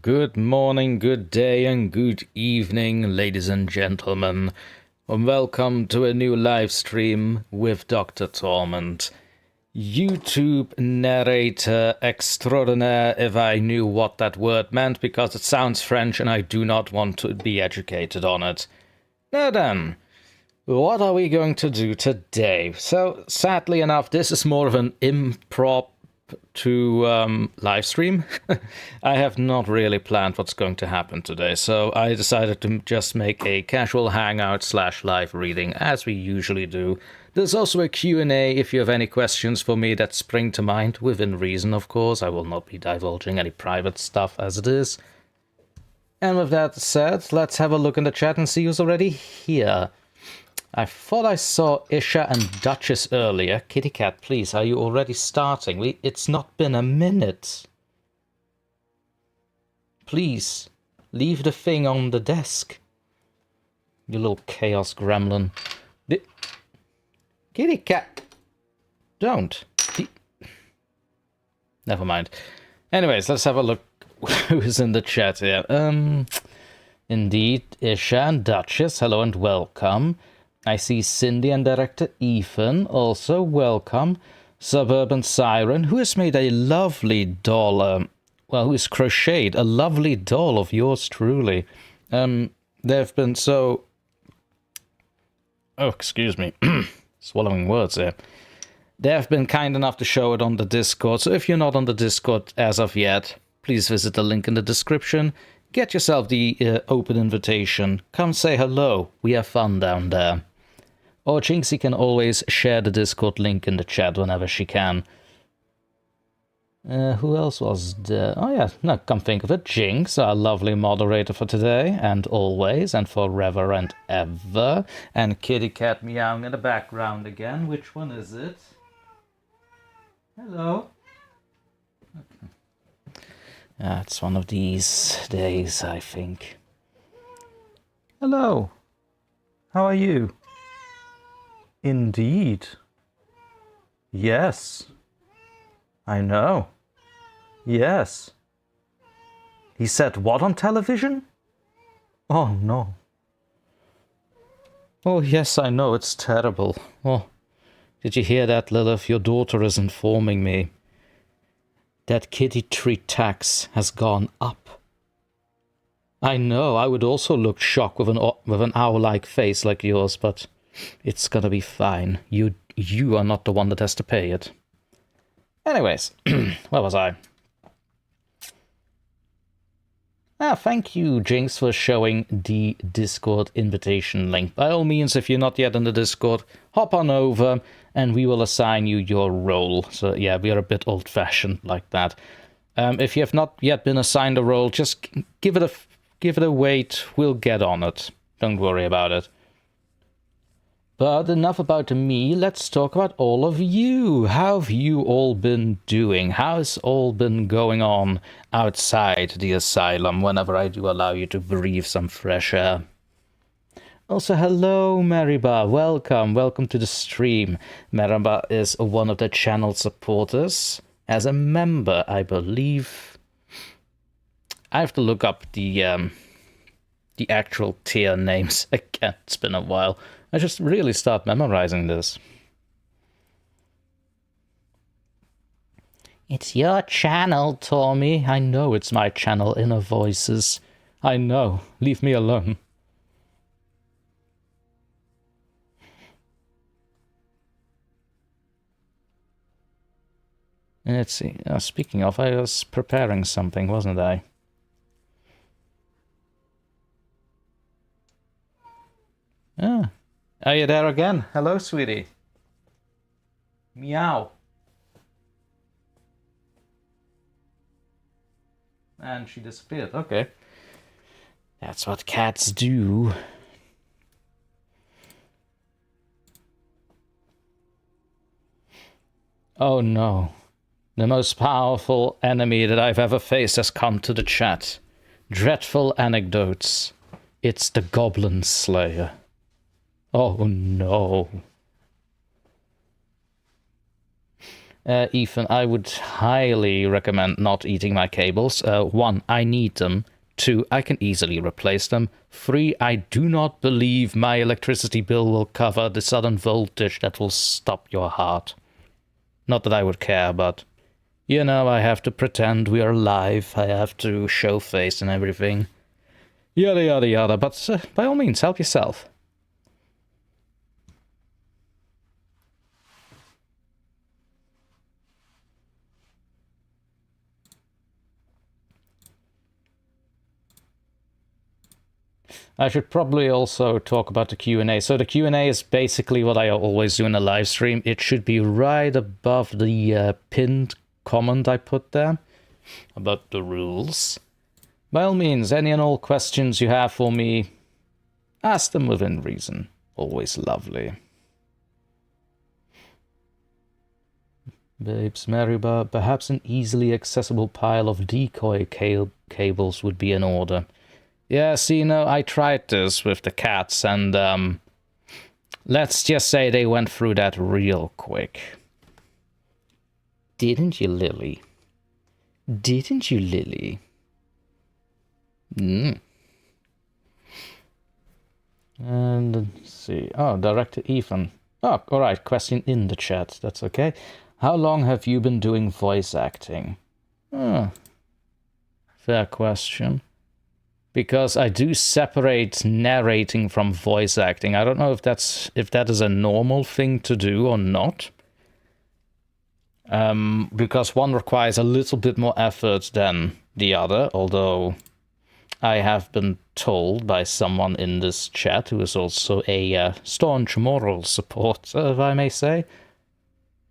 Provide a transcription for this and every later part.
Good morning, good day, and good evening, ladies and gentlemen. And welcome to a new live stream with Dr. Torment, YouTube narrator extraordinaire, if I knew what that word meant, because it sounds French and I do not want to be educated on it. Now then, what are we going to do today? So, sadly enough, this is more of an improv to live stream. I have not really planned what's going to happen today, so I decided to just make a casual hangout / live reading as we usually do. There's also a Q&A if you have any questions for me that spring to mind, within reason of course. I will not be divulging any private stuff as it is. And with that said, let's have a look in the chat and see who's already here. I thought I saw Isha and Duchess earlier. Kitty Cat, please, are you already starting? It's not been a minute. Please, leave the thing on the desk. You little chaos gremlin. Kitty Cat, don't. Never mind. Anyways, let's have a look who's in the chat here. Indeed, Isha and Duchess, hello and welcome. I see Cindy and Director Ethan, also welcome. Suburban Siren, who has made a lovely doll, who has crocheted a lovely doll of yours truly. They've been so... Oh, excuse me. Swallowing words here. They have been kind enough to show it on the Discord, so if you're not on the Discord as of yet, please visit the link in the description. Get yourself the open invitation. Come say hello. We have fun down there. Or Jinxie can always share the Discord link in the chat whenever she can. Who else was there? Oh yeah, no, come think of it. Jinx, our lovely moderator for today, and always, and forever and ever. And Kitty Cat meowing in the background again. Which one is it? Hello? Okay. It's one of these days, I think. Hello. How are you? Indeed. Yes. I know. Yes. He said what on television? Oh no. Oh yes, I know, it's terrible. Oh, did you hear that, Lilith? Your daughter is informing me that kitty treat tax has gone up. I know, I would also look shocked with an owl-like face like yours, but it's gonna be fine. You are not the one that has to pay it. Anyways, where was I? Thank you, Jinx, for showing the Discord invitation link. By all means, if you're not yet in the Discord, hop on over and we will assign you your role. So yeah, we are a bit old-fashioned like that. If you have not yet been assigned a role, just give it a wait. We'll get on it. Don't worry about it. But enough about me, let's talk about all of you. How have you all been doing? How's all been going on outside the asylum whenever I do allow you to breathe some fresh air? Also, hello, Mariba. Welcome to the stream. Mariba is one of the channel supporters. As a member, I believe. I have to look up the actual tier names again. It's been a while. I just really start memorizing this. It's your channel, Tommy. I know it's my channel, Inner Voices. I know. Leave me alone. Let's see. Speaking of, I was preparing something, wasn't I? Ah. Are you there again? Hello, sweetie. Meow. And she disappeared. Okay. That's what cats do. Oh no. The most powerful enemy that I've ever faced has come to the chat. Dreadful Anecdotes. It's the Goblin Slayer. Oh no. Ethan, I would highly recommend not eating my cables. 1, I need them. 2, I can easily replace them. 3, I do not believe my electricity bill will cover the sudden voltage that will stop your heart. Not that I would care, but, you know, I have to pretend we are live. I have to show face and everything. Yada, yada, yada. But by all means, help yourself. I should probably also talk about the Q&A. So the Q&A is basically what I always do in a live stream. It should be right above the pinned comment I put there about the rules. By all means, any and all questions you have for me, ask them within reason. Always lovely. Babes, Mariba, perhaps an easily accessible pile of decoy cables would be in order. Yeah, see, you know, I tried this with the cats, and let's just say they went through that real quick. Didn't you, Lily? Didn't you, Lily? And let's see. Oh, Director Ethan. Oh, alright, question in the chat. That's okay. How long have you been doing voice acting? Oh, fair question. Because I do separate narrating from voice acting. I don't know if that is a normal thing to do or not. Because one requires a little bit more effort than the other, although I have been told by someone in this chat who is also a staunch moral supporter, if I may say,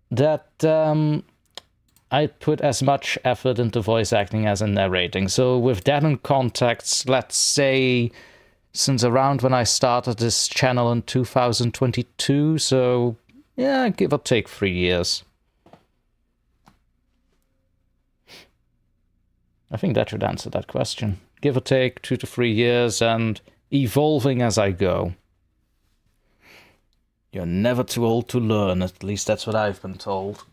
that I put as much effort into voice acting as in narrating. So with that in context, let's say since around when I started this channel in 2022, so yeah, give or take 3 years. I think that should answer that question. Give or take 2 to 3 years and evolving as I go. You're never too old to learn, at least that's what I've been told.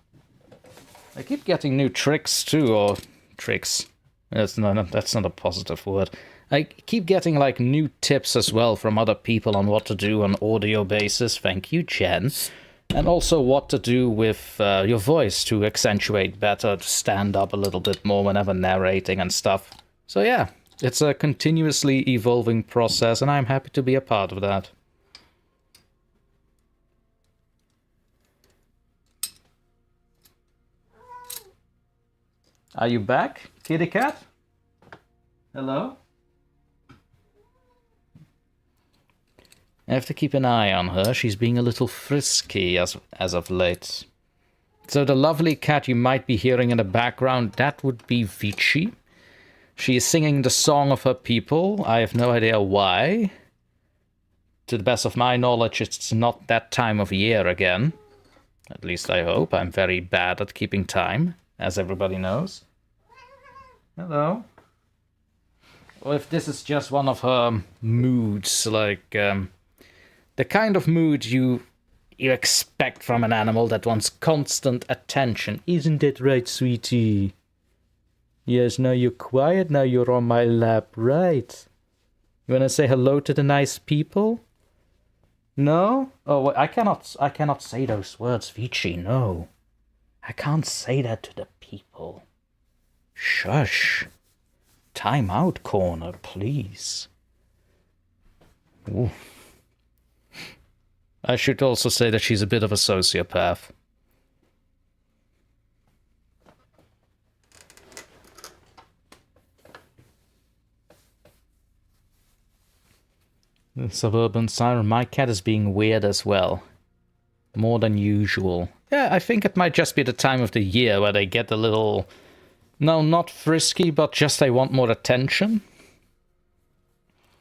I keep getting new tricks too, or tricks. That's not a positive word. I keep getting like new tips as well from other people on what to do on audio basis. Thank you, Jen. And also what to do with your voice to accentuate better, to stand up a little bit more whenever narrating and stuff. So yeah, it's a continuously evolving process, and I'm happy to be a part of that. Are you back, kitty cat? Hello? I have to keep an eye on her. She's being a little frisky as of late. So the lovely cat you might be hearing in the background, that would be Vici. She is singing the song of her people. I have no idea why. To the best of my knowledge, it's not that time of year again. At least I hope. I'm very bad at keeping time, as everybody knows. Hello. Or if this is just one of her moods, like the kind of mood you expect from an animal that wants constant attention. Isn't it right, sweetie? Yes, now you're quiet, now you're on my lap, right? You wanna say hello to the nice people? No? Oh, I cannot say those words, Vici, no. I can't say that to the people. Shush. Time out, corner, please. Ooh. I should also say that she's a bit of a sociopath. The suburban siren, my cat is being weird as well. More than usual. Yeah, I think it might just be the time of the year where they get a little... No, not frisky, but just they want more attention.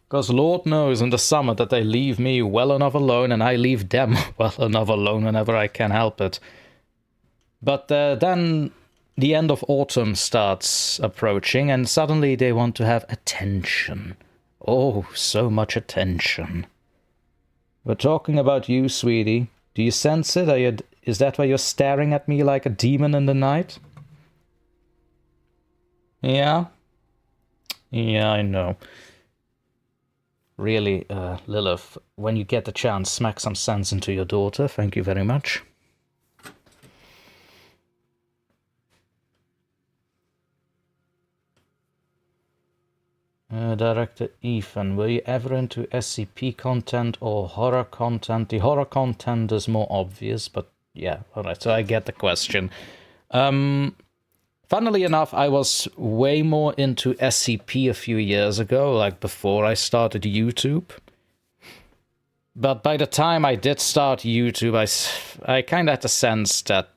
Because Lord knows in the summer that they leave me well enough alone, and I leave them well enough alone whenever I can help it. But then the end of autumn starts approaching, and suddenly they want to have attention. Oh, so much attention. We're talking about you, sweetie. Do you sense it? Is that why you're staring at me like a demon in the night? Yeah? Yeah, I know. Really, Lilith, when you get the chance, smack some sense into your daughter. Thank you very much. Director Ethan, were you ever into SCP content or horror content? The horror content is more obvious, but yeah, alright, so I get the question. Funnily enough, I was way more into SCP a few years ago, like before I started YouTube. But by the time I did start YouTube, I kind of had the sense that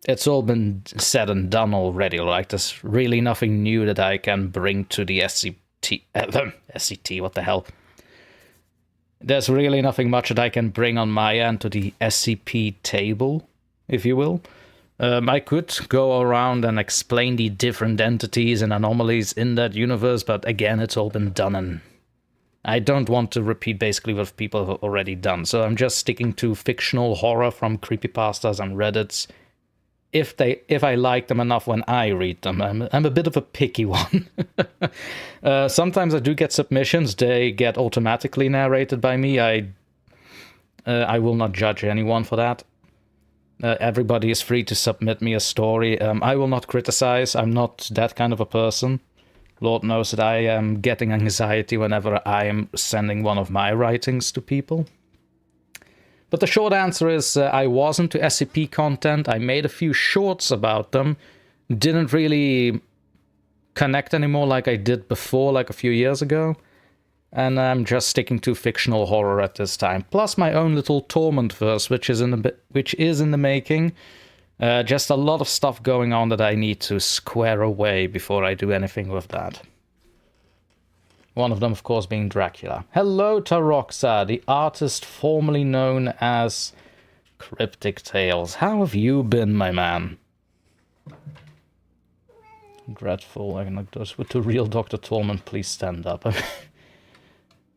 it's all been said and done already. Like, there's really nothing new that I can bring to the SCT, what the hell? There's really nothing much that I can bring on my end to the SCP table, if you will. I could go around and explain the different entities and anomalies in that universe, but again, it's all been done, and I don't want to repeat basically what people have already done. So I'm just sticking to fictional horror from creepypastas and Reddits. If I like them enough when I read them. I'm a bit of a picky one. Sometimes I do get submissions. They get automatically narrated by me. I will not judge anyone for that. Everybody is free to submit me a story. I will not criticize. I'm not that kind of a person. Lord knows that I am getting anxiety whenever I am sending one of my writings to people. But the short answer is I wasn't to SCP content. I made a few shorts about them. Didn't really connect anymore like I did before, like a few years ago. And I'm just sticking to fictional horror at this time. Plus my own little Torment verse, which is in the making. Just a lot of stuff going on that I need to square away before I do anything with that. One of them, of course, being Dracula. Hello, Taroxa, the artist formerly known as Cryptic Tales. How have you been, my man? Dreadful Anecdotes. With the real DrTorment, please stand up.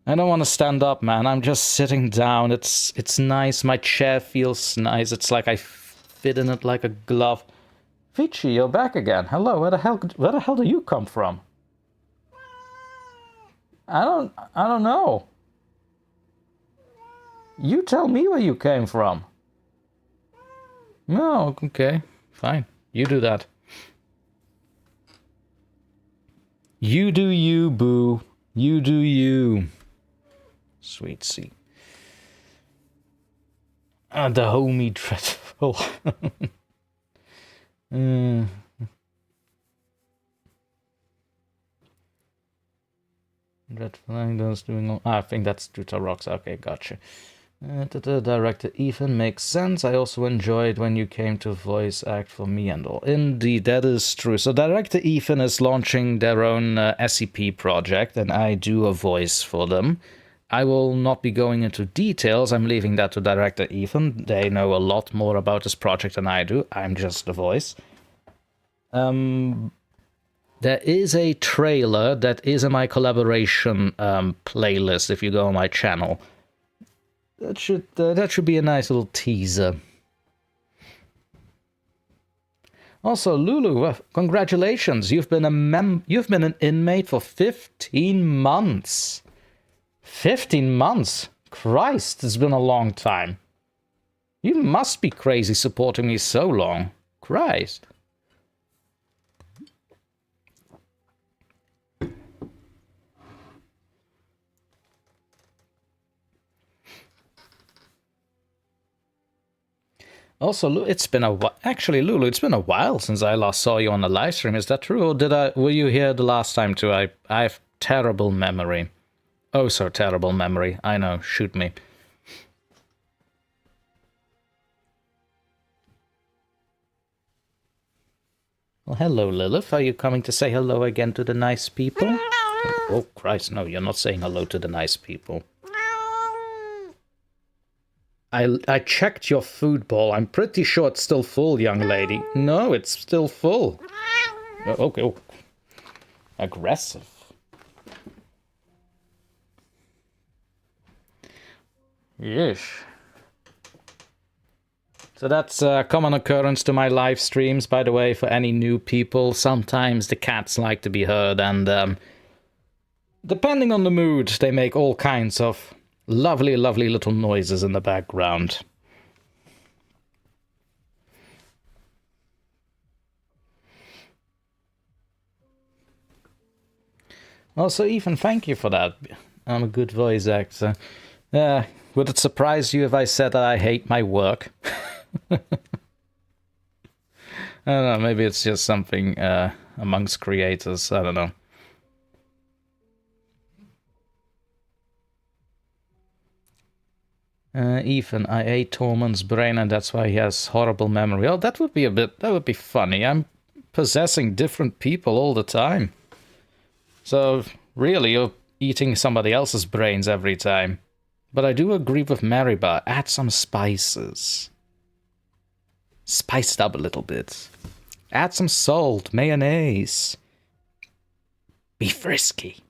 I don't want to stand up, man. I'm just sitting down. It's nice. My chair feels nice. It's like I fit in it like a glove. Vici, you're back again. Hello. Where the hell do you come from? I don't know. You tell me where you came from. No, okay. Fine. You do that. You do you, boo. You do you. Sweet sea. The homie dreadful. Dreadful Anecdotes doing. I think that's Tuta Rocks. Okay, gotcha. The director Ethan makes sense. I also enjoyed when you came to voice act for me and all. Indeed, that is true. So director Ethan is launching their own SCP project, and I do a voice for them. I will not be going into details. I'm leaving that to director Ethan. They know a lot more about this project than I do. I'm just the voice. There is a trailer that is in my collaboration playlist if you go on my channel. That should be a nice little teaser. Also, Lulu, congratulations! You've been an inmate for 15 months. 15 months? Christ, it's been a long time. You must be crazy supporting me so long. Christ. Also, it's been a while. Actually, Lulu, it's been a while since I last saw you on the live stream. Is that true, or were you here the last time too? I have terrible memory. Oh, so terrible memory. I know. Shoot me. Well, hello, Lilith. Are you coming to say hello again to the nice people? Oh, Christ, no, you're not saying hello to the nice people. I checked your food bowl. I'm pretty sure it's still full, young lady. No, it's still full. Okay. Oh. Aggressive. Yes. So that's a common occurrence to my live streams, by the way, for any new people. Sometimes the cats like to be heard, and depending on the mood, they make all kinds of lovely, lovely little noises in the background. Also, Ethan, thank you for that. I'm a good voice actor. Would it surprise you if I said that I hate my work? I don't know, maybe it's just something amongst creators, I don't know. Ethan, I ate Torment's brain and that's why he has horrible memory. Oh, that would be funny. I'm possessing different people all the time. So, really, you're eating somebody else's brains every time. But I do agree with Mariba, add some spices. Spice it up a little bit. Add some salt, mayonnaise. Be frisky.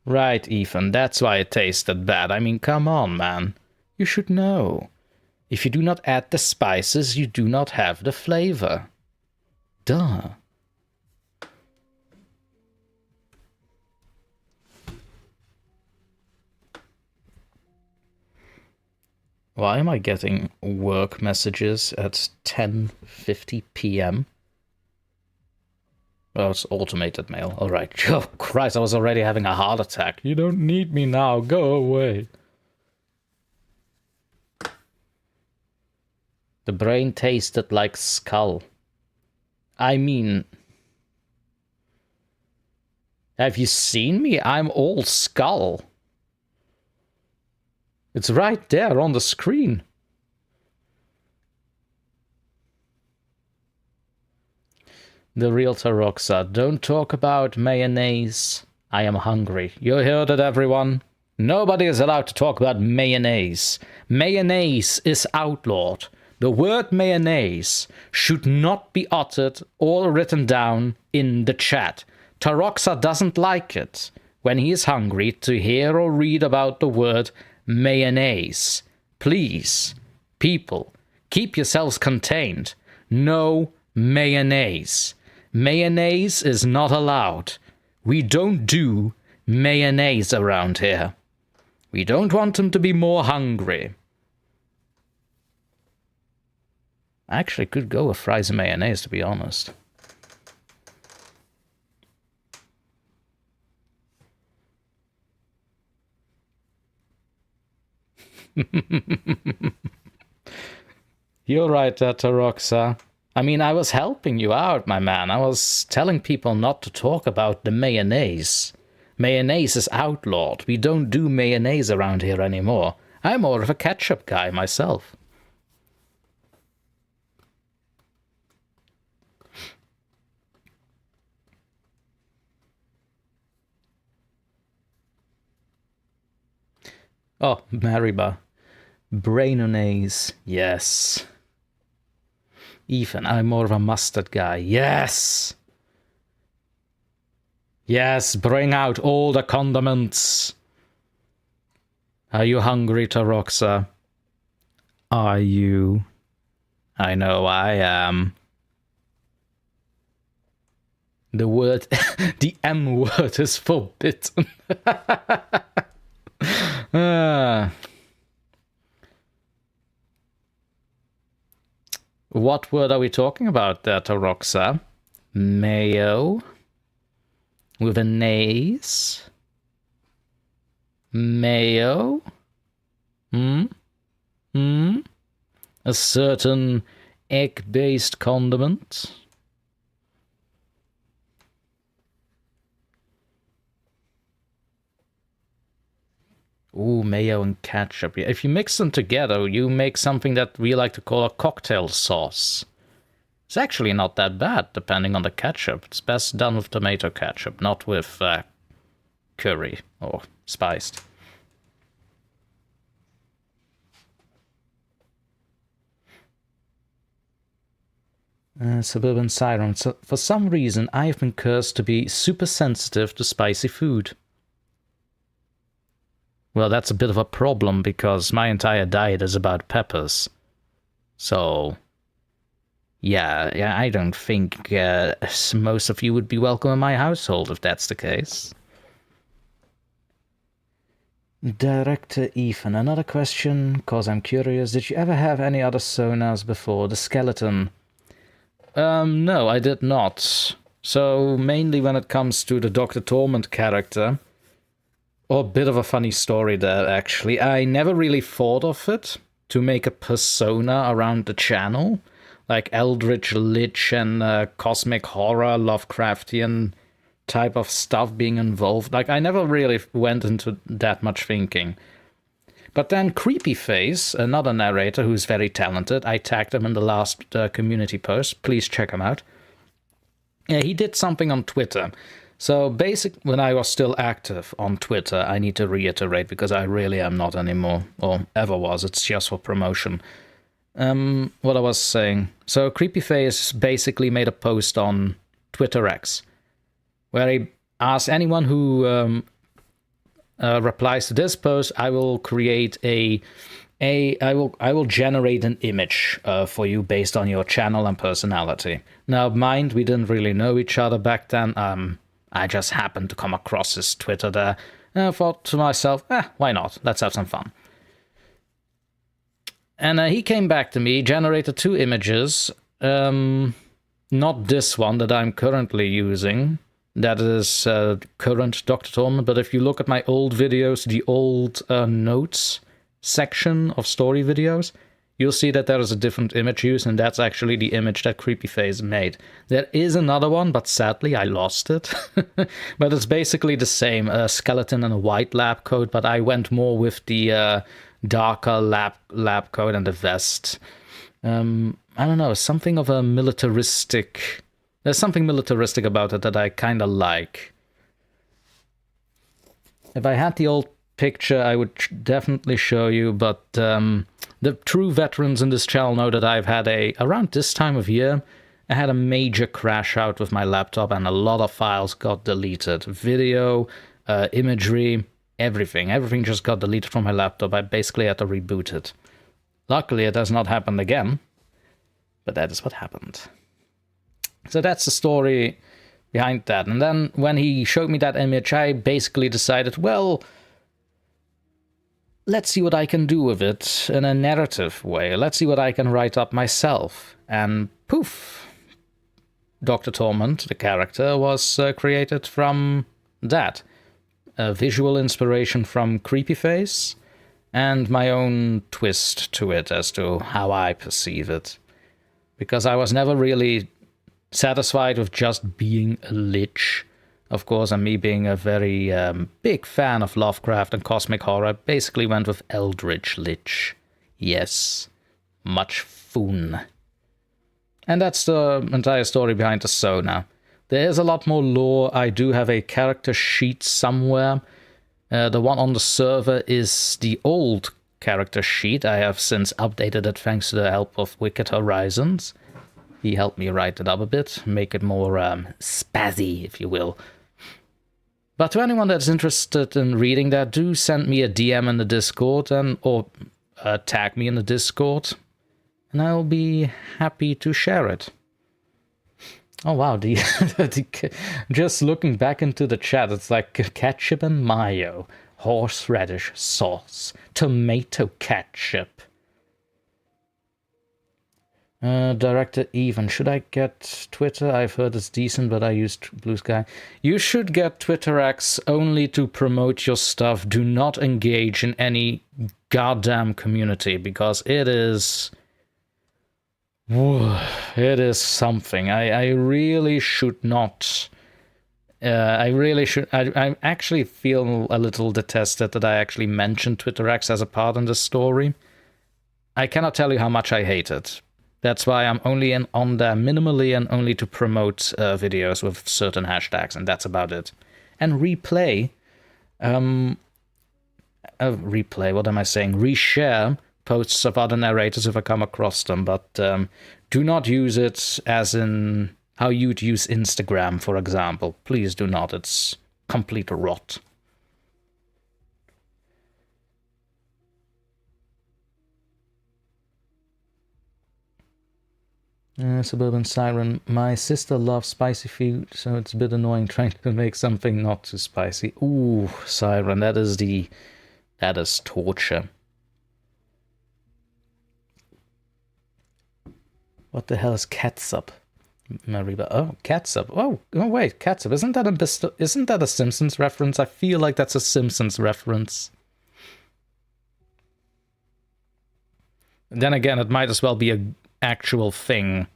Right, Ethan, that's why it tasted bad. I mean, come on, man. You should know. If you do not add the spices, you do not have the flavor. Duh. Why am I getting work messages at 10:50 p.m.? Oh, it's automated mail. Alright. Oh, Christ, I was already having a heart attack. You don't need me now. Go away. The brain tasted like skull. I mean... Have you seen me? I'm all skull. It's right there on the screen. The real Taroxa. Don't talk about mayonnaise. I am hungry. You heard it, everyone. Nobody is allowed to talk about mayonnaise. Mayonnaise is outlawed. The word mayonnaise should not be uttered or written down in the chat. Taroxa doesn't like it when he is hungry to hear or read about the word mayonnaise. Please, people, keep yourselves contained. No mayonnaise. Mayonnaise is not allowed. We don't do mayonnaise around here. We don't want him to be more hungry. I actually could go with fries and mayonnaise, to be honest. You're right, Taroxa. I mean, I was helping you out, my man. I was telling people not to talk about the mayonnaise. Mayonnaise is outlawed. We don't do mayonnaise around here anymore. I'm more of a ketchup guy myself. Oh, Mariba. Brainonaise. Yes. Ethan, I'm more of a mustard guy. Yes! Yes, bring out all the condiments. Are you hungry, Taroxa? Are you? I know I am. The word, the M word is forbidden. What word are we talking about there, Taroxa? Mayo? With a naze? Mayo? A certain egg-based condiment? Ooh, mayo and ketchup. If you mix them together, you make something that we like to call a cocktail sauce. It's actually not that bad, depending on the ketchup. It's best done with tomato ketchup, not with curry or spiced. Suburban Siren. So for some reason, I have been cursed to be super sensitive to spicy food. Well, that's a bit of a problem because my entire diet is about peppers. So, yeah, I don't think most of you would be welcome in my household if that's the case. Director Ethan, another question, because I'm curious. Did you ever have any other sonars before the skeleton? No, I did not. So, mainly when it comes to the DrTorment character, or a bit of a funny story there, actually, I never really thought of it to make a persona around the channel, like Eldritch Lich and cosmic horror, Lovecraftian type of stuff being involved. Like, I never really went into that much thinking. But then Creepyface, another narrator who's very talented, I tagged him in the last community post, please check him out. Yeah, he did something on Twitter. So when I was still active on Twitter, I need to reiterate, because I really am not anymore, or ever was, it's just for promotion. What I was saying. So Creepyface basically made a post on Twitter X, where he asked anyone who replies to this post, I will create I will generate an image for you based on your channel and personality. Now, mind, we didn't really know each other back then. I just happened to come across his Twitter there, and I thought to myself, why not? Let's have some fun. And he came back to me, generated 2 images, not this one that I'm currently using. That is current DrTorment, but if you look at my old videos, the old notes section of story videos, you'll see that there is a different image used, and that's actually the image that Creepyface made. There is another one, but sadly I lost it. But it's basically the same, a skeleton and a white lab coat, but I went more with the darker lab coat and the vest. I don't know, something of a militaristic... There's something militaristic about it that I kind of like. If I had the old picture, I would definitely show you, but the true veterans in this channel know that I've had around this time of year, I had a major crash out with my laptop and a lot of files got deleted. Video, imagery, everything. Everything just got deleted from my laptop. I basically had to reboot it. Luckily, it has not happened again, but that is what happened. So that's the story behind that. And then when he showed me that image, I basically decided, well, let's see what I can do with it in a narrative way. Let's see what I can write up myself. And poof, DrTorment, the character, was created from that. A visual inspiration from Creepyface and my own twist to it as to how I perceive it. Because I was never really satisfied with just being a lich. Of course, and me being a very big fan of Lovecraft and cosmic horror, basically went with Eldritch Lich. Yes, much fun. And that's the entire story behind the Sona. There is a lot more lore. I do have a character sheet somewhere. The one on the server is the old character sheet. I have since updated it thanks to the help of Wicked Horizons. He helped me write it up a bit, make it more spazzy, if you will. But to anyone that's interested in reading that, do send me a DM in the Discord or tag me in the Discord, and I'll be happy to share it. Oh wow, just looking back into the chat, it's like ketchup and mayo, horseradish sauce, tomato ketchup. Director Even, should I get Twitter? I've heard it's decent, but I used Blue Sky. You should get Twitter X only to promote your stuff. Do not engage in any goddamn community, because it is... it is something. I really should not... I actually feel a little detested that I actually mentioned Twitter X as a part in this story. I cannot tell you how much I hate it. That's why I'm only on there minimally and only to promote videos with certain hashtags, and that's about it. And replay, what am I saying? Reshare posts of other narrators if I come across them, but do not use it as in how you'd use Instagram, for example. Please do not, it's complete rot. Suburban Siren. My sister loves spicy food, so it's a bit annoying trying to make something not too spicy. Ooh, Siren, that is torture. What the hell is catsup? Mariba. Oh, catsup. Oh, wait, catsup. Isn't that a Simpsons reference? I feel like that's a Simpsons reference. Then again, it might as well be an actual thing.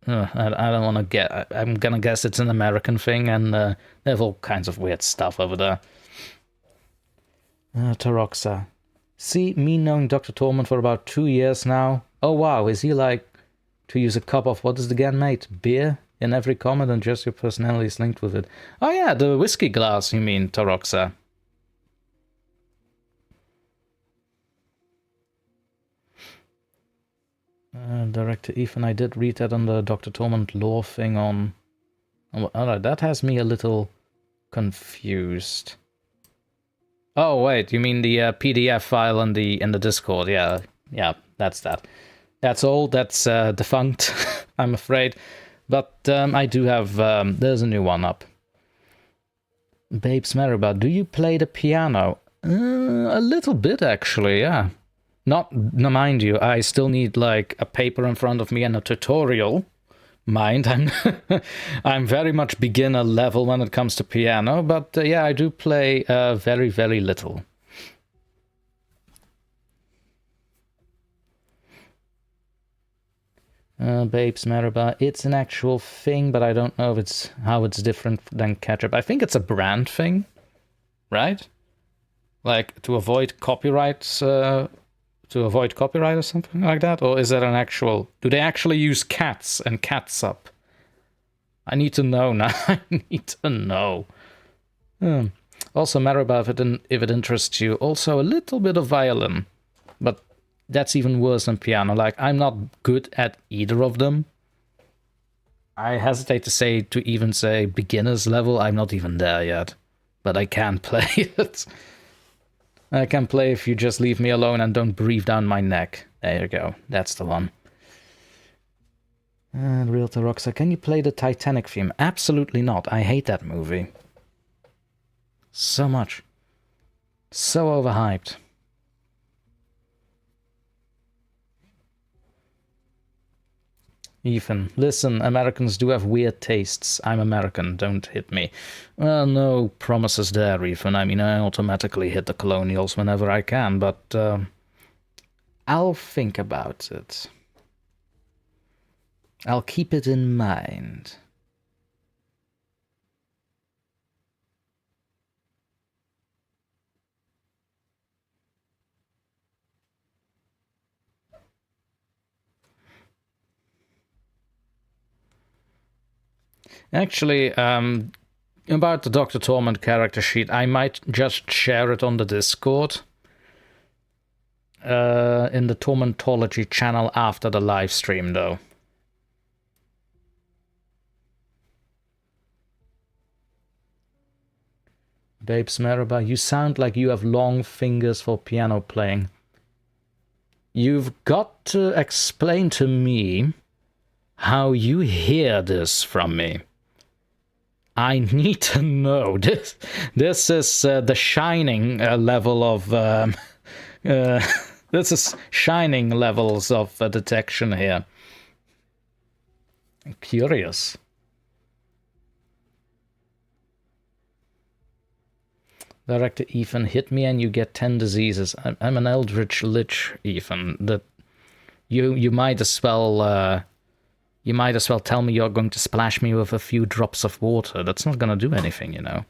I don't want to get. I'm gonna guess it's an American thing, and they have all kinds of weird stuff over there. Taroxa. See, me knowing Dr. Torment for about 2 years now. Oh wow, is he like, to use a cup of, what is it again, mate? Beer in every comment, and just your personality is linked with it. Oh yeah, the whiskey glass, you mean, Taroxa. Director Ethan, I did read that on the Dr. Torment lore thing on... Alright, that has me a little confused. Oh wait, you mean the PDF file in the Discord? Yeah, that's that. That's old. That's defunct. I'm afraid, but I do have. There's a new one up. Babes Mariba, do you play the piano? A little bit, actually. Yeah. Not, mind you, I still need like a paper in front of me and a tutorial. Mind, I'm very much beginner level when it comes to piano, but yeah, I do play very, very little. Babes Mariba, it's an actual thing, but I don't know if how it's different than ketchup. I think it's a brand thing, right? Like to avoid copyrights. To avoid copyright or something like that? Or is that an actual... Do they actually use cats and catsup? I need to know now. I need to know. Also, Mariba, if it interests you, also a little bit of violin. But that's even worse than piano. Like, I'm not good at either of them. I hesitate to even say beginner's level. I'm not even there yet. But I can play it. I can play if you just leave me alone and don't breathe down my neck. There you go. That's the one. Real Taroxa, can you play the Titanic theme? Absolutely not. I hate that movie. So much. So overhyped. Ethan, listen, Americans do have weird tastes. I'm American, don't hit me. Well, no promises there, Ethan. I mean, I automatically hit the colonials whenever I can, but I'll think about it. I'll keep it in mind. Actually, about the Dr. Torment character sheet, I might just share it on the Discord. In the Tormentology channel after the live stream, though. Babes Mariba, you sound like you have long fingers for piano playing. You've got to explain to me how you hear this from me. I need to know. This is the Shining level of... this is Shining levels of detection here. I'm curious. Director Ethan, hit me and you get 10 diseases. I'm an Eldritch Lich, Ethan. That you might as well... You might as well tell me you're going to splash me with a few drops of water. That's not going to do anything, you know.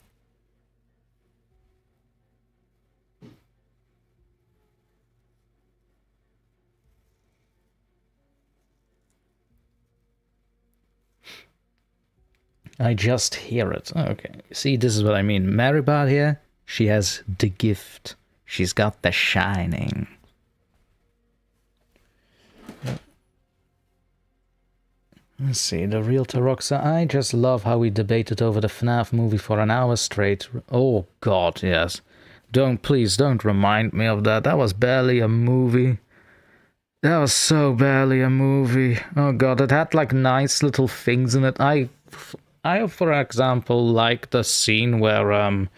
I just hear it. Oh, okay. See, this is what I mean. Mariba here, she has the gift. She's got the shining. Let's see, the real Taroxa. I just love how we debated over the FNAF movie for an hour straight. Oh god, yes. Please don't remind me of that. That was barely a movie. That was so barely a movie. Oh god, it had like nice little things in it. I for example like the scene where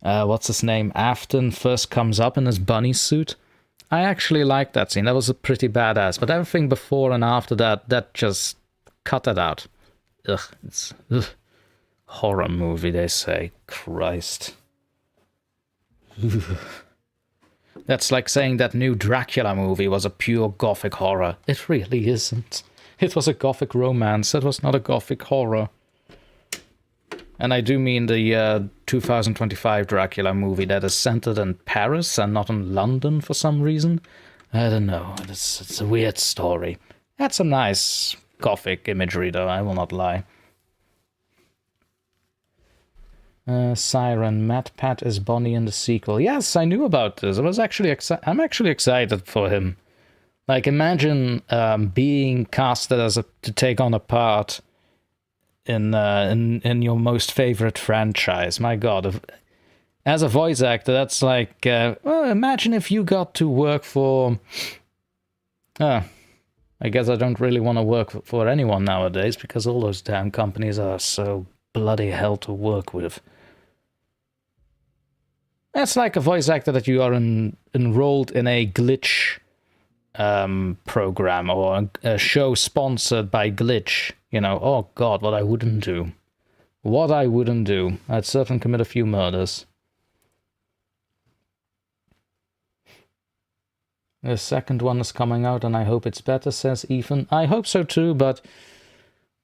what's his name, Afton first comes up in his bunny suit. I actually liked that scene. That was a pretty badass. But everything before and after that, that just cut it out. Ugh, it's horror movie, they say. Christ. That's like saying that new Dracula movie was a pure gothic horror. It really isn't. It was a gothic romance. It was not a gothic horror. And I do mean the 2025 Dracula movie that is centered in Paris and not in London for some reason. I don't know. It's a weird story. Had some nice gothic imagery though, I will not lie. Siren, Matt Pat is Bonnie in the sequel. Yes, I knew about this. I'm actually excited for him. Like, imagine being casted to take on a part in your most favorite franchise. My god, as a voice actor, that's like, well, imagine if you got to work for... I guess I don't really want to work for anyone nowadays, because all those damn companies are so bloody hell to work with. That's like a voice actor that you are enrolled in a glitch program or a show sponsored by Glitch. You know, oh god, what I wouldn't do. What I wouldn't do. I'd certainly commit a few murders. The second one is coming out and I hope it's better, says Ethan. I hope so too, but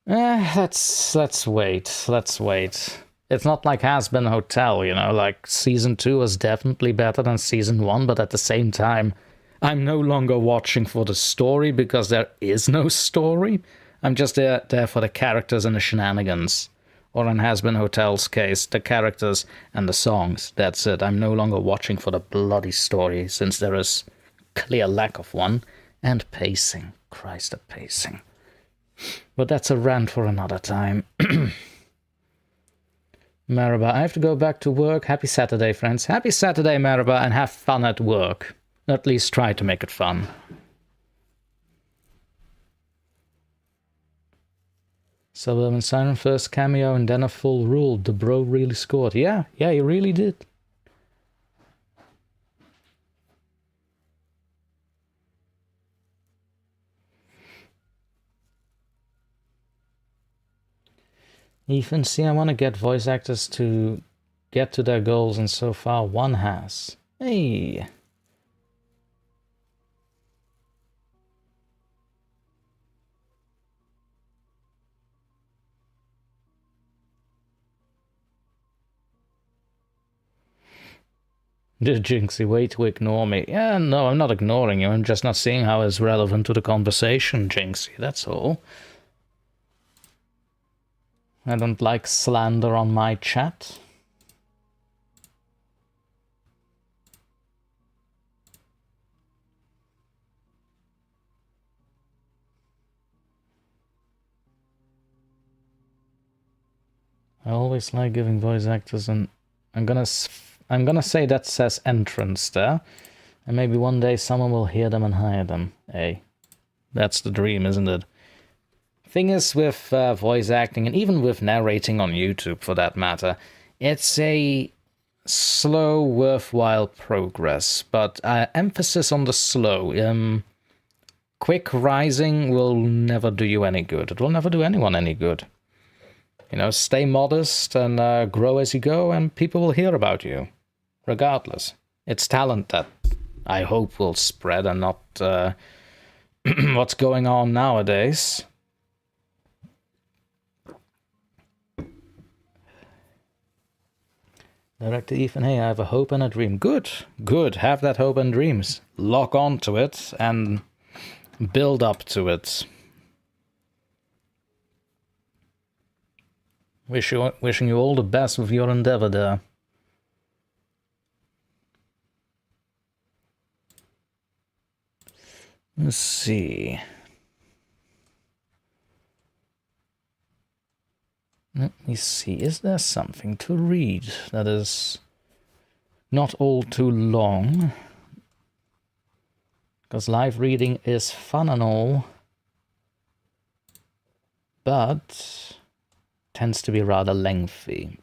let's wait. Let's wait. It's not like Has Been Hotel, you know, like season 2 was definitely better than season 1, but at the same time, I'm no longer watching for the story because there is no story. I'm just there for the characters and the shenanigans. Or in Has Been Hotel's case, the characters and the songs. That's it. I'm no longer watching for the bloody story, since there is clear lack of one. And pacing. Christ, the pacing. But that's a rant for another time. Maraba, I have to go back to work. Happy Saturday, friends. Happy Saturday, Maraba, and have fun at work. At least try to make it fun. Suburban Siren first cameo and then a full rule. The bro really scored. Yeah, he really did. Ethan, see, I want to get voice actors to get to their goals, and so far one has. Hey! Did Jinxie wait to ignore me? Yeah, no, I'm not ignoring you. I'm just not seeing how it's relevant to the conversation, Jinxie, that's all. I don't like slander on my chat. I always like giving voice actors an... I'm gonna say that says entrance there. And maybe one day someone will hear them and hire them. Hey, that's the dream, isn't it? Thing is with voice acting, and even with narrating on YouTube for that matter, it's a slow, worthwhile progress, but emphasis on the slow. Quick rising will never do you any good. It will never do anyone any good. You know, stay modest and grow as you go, and people will hear about you, regardless. It's talent that I hope will spread, and not what's going on nowadays. Director Ethan, hey, I have a hope and a dream. Good, good. Have that hope and dreams. Lock on to it and build up to it. Wishing you all the best with your endeavor there. Let's see. Let me see, is there something to read that is not all too long? Because live reading is fun and all, but tends to be rather lengthy.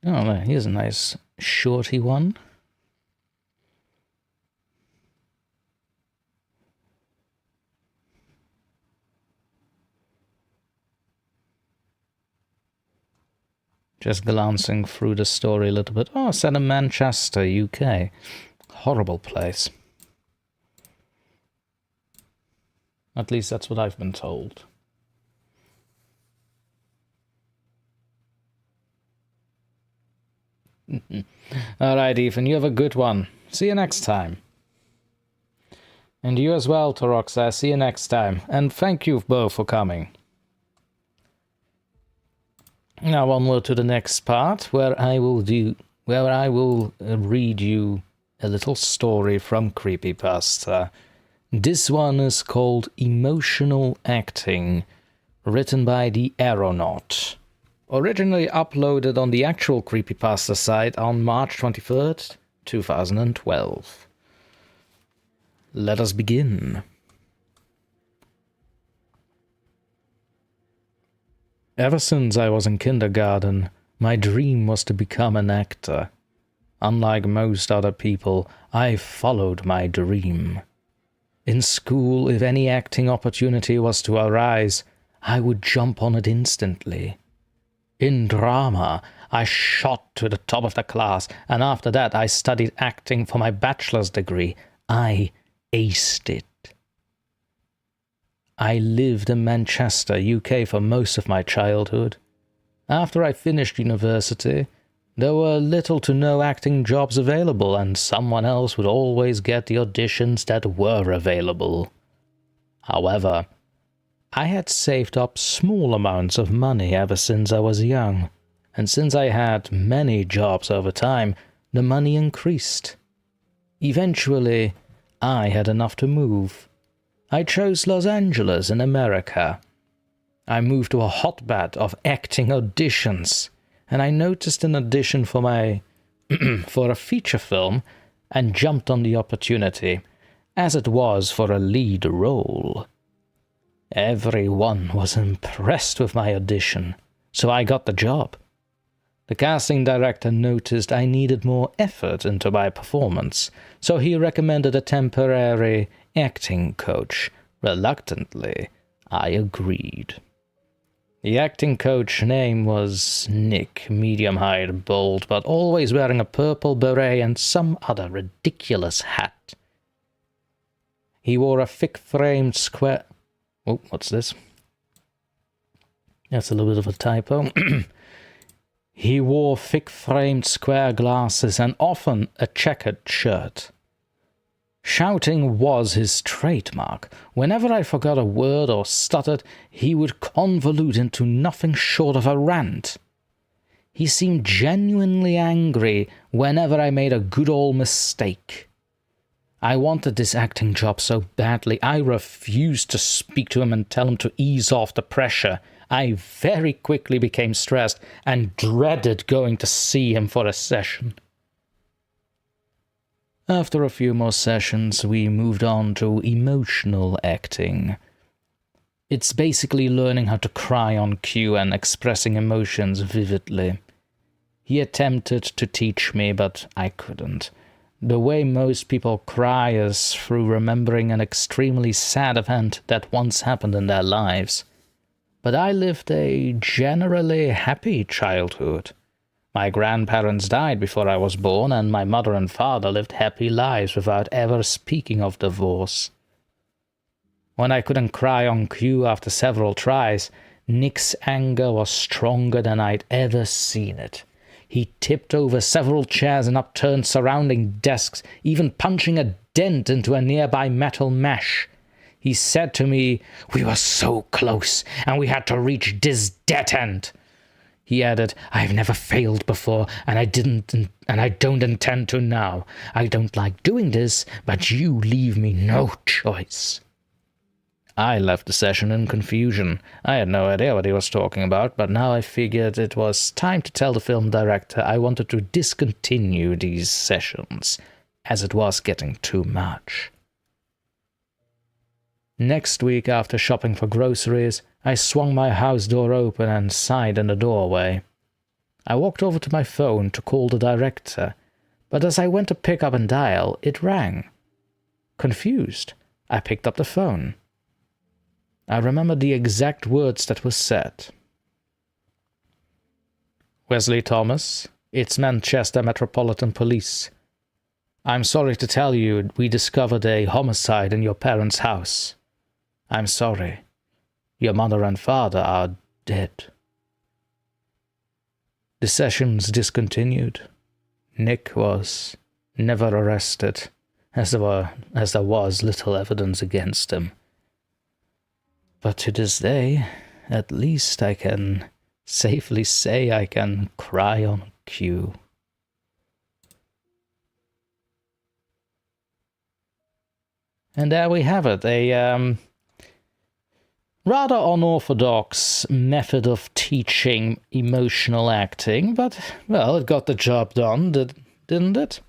Oh, here's a nice shorty one. Just glancing through the story a little bit. Oh, set in Manchester, UK. Horrible place. At least that's what I've been told. Alright, Ethan, you have a good one. See you next time. And you as well, Toroxa. See you next time. And thank you both for coming. Now onward to the next part, where I will read you a little story from Creepypasta. This one is called Emotional Acting, written by the Aeronaut. Originally uploaded on the actual Creepypasta site on March 23rd, 2012. Let us begin. Ever since I was in kindergarten, my dream was to become an actor. Unlike most other people, I followed my dream. In school, if any acting opportunity was to arise, I would jump on it instantly. In drama, I shot to the top of the class, and after that I studied acting for my bachelor's degree. I aced it. I lived in Manchester, UK for most of my childhood. After I finished university, there were little to no acting jobs available, and someone else would always get the auditions that were available. However, I had saved up small amounts of money ever since I was young, and since I had many jobs over time, the money increased. Eventually, I had enough to move. I chose Los Angeles in America. I moved to a hotbed of acting auditions, and I noticed an audition for for a feature film and jumped on the opportunity, as it was for a lead role. Everyone was impressed with my audition, so I got the job. The casting director noticed I needed more effort into my performance, so he recommended a temporary acting coach. Reluctantly, I agreed. The acting coach name was Nick, medium height, bald, but always wearing a purple beret and some other ridiculous hat. He wore a thick-framed square... Oh, what's this? That's a little bit of a typo. He wore thick-framed square glasses and often a checkered shirt. Shouting was his trademark. Whenever I forgot a word or stuttered, he would convolute into nothing short of a rant. He seemed genuinely angry whenever I made a good old mistake. I wanted this acting job so badly, I refused to speak to him and tell him to ease off the pressure. I very quickly became stressed and dreaded going to see him for a session. After a few more sessions, we moved on to emotional acting. It's basically learning how to cry on cue and expressing emotions vividly. He attempted to teach me, but I couldn't. The way most people cry is through remembering an extremely sad event that once happened in their lives. But I lived a generally happy childhood. My grandparents died before I was born, and my mother and father lived happy lives without ever speaking of divorce. When I couldn't cry on cue after several tries, Nick's anger was stronger than I'd ever seen it. He tipped over several chairs and upturned surrounding desks, even punching a dent into a nearby metal mesh. He said to me, "We were so close, and we had to reach this dead end." He added, "I've never failed before, and I don't intend to now. I don't like doing this, but you leave me no choice." I left the session in confusion. I had no idea what he was talking about, but now I figured it was time to tell the film director I wanted to discontinue these sessions, as it was getting too much. Next week, after shopping for groceries, I swung my house door open and sighed in the doorway. I walked over to my phone to call the director, but as I went to pick up and dial, it rang. Confused, I picked up the phone. I remember the exact words that were said. Wesley Thomas, it's Manchester Metropolitan Police. I'm sorry to tell you we discovered a homicide in your parents' house. I'm sorry. Your mother and father are dead. The sessions discontinued. Nick was never arrested, as there was little evidence against him. But to this day, at least I can safely say I can cry on cue. And there we have it, a rather unorthodox method of teaching emotional acting, but, well, it got the job done, didn't it?